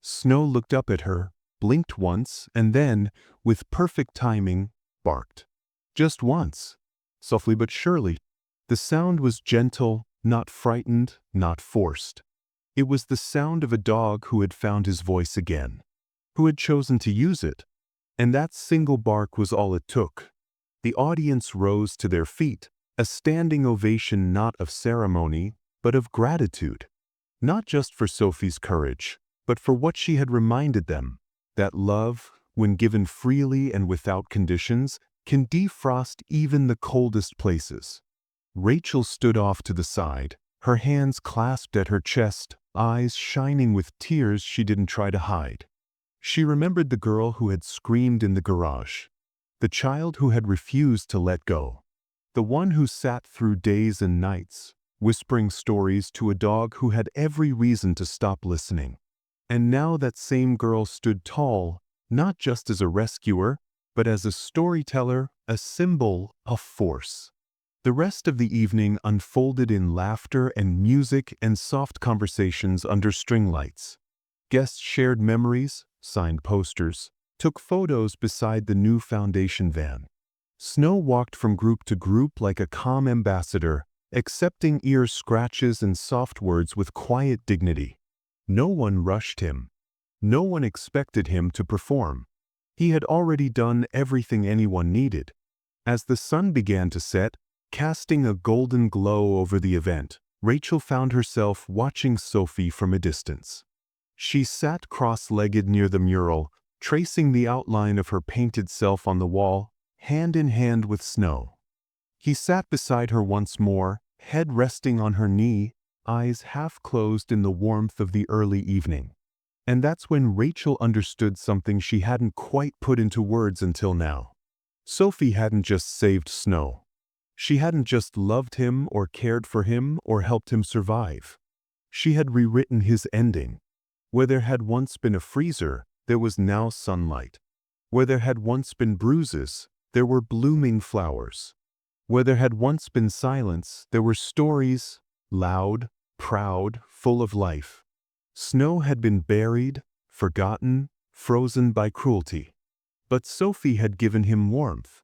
Snow looked up at her, blinked once, and then, with perfect timing, barked. Just once. Softly but surely. The sound was gentle, not frightened, not forced. It was the sound of a dog who had found his voice again, who had chosen to use it. And that single bark was all it took. The audience rose to their feet, a standing ovation not of ceremony, but of gratitude. Not just for Sophie's courage, but for what she had reminded them, that love, when given freely and without conditions, can defrost even the coldest places. Rachel stood off to the side, her hands clasped at her chest, eyes shining with tears she didn't try to hide. She remembered the girl who had screamed in the garage, the child who had refused to let go, the one who sat through days and nights, whispering stories to a dog who had every reason to stop listening. And now that same girl stood tall, not just as a rescuer, but as a storyteller, a symbol, a force. The rest of the evening unfolded in laughter and music and soft conversations under string lights. Guests shared memories, signed posters, took photos beside the new foundation van. Snow walked from group to group like a calm ambassador, accepting ear scratches and soft words with quiet dignity. No one rushed him. No one expected him to perform. He had already done everything anyone needed. As the sun began to set, casting a golden glow over the event, Rachel found herself watching Sophie from a distance. She sat cross-legged near the mural, tracing the outline of her painted self on the wall, hand in hand with Snow. He sat beside her once more, head resting on her knee, eyes half closed in the warmth of the early evening. And that's when Rachel understood something she hadn't quite put into words until now. Sophie hadn't just saved Snow. She hadn't just loved him or cared for him or helped him survive. She had rewritten his ending. Where there had once been a freezer, there was now sunlight. Where there had once been bruises, there were blooming flowers. Where there had once been silence, there were stories, loud, proud, full of life. Snow had been buried, forgotten, frozen by cruelty. But Sophie had given him warmth.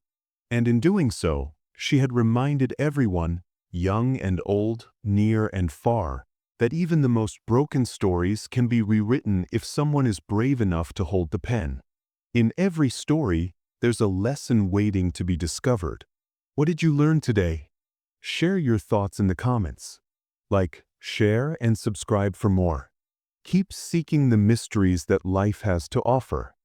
And in doing so, she had reminded everyone, young and old, near and far, that even the most broken stories can be rewritten if someone is brave enough to hold the pen. In every story, there's a lesson waiting to be discovered. What did you learn today? Share your thoughts in the comments. Like, share, and subscribe for more. Keep seeking the mysteries that life has to offer.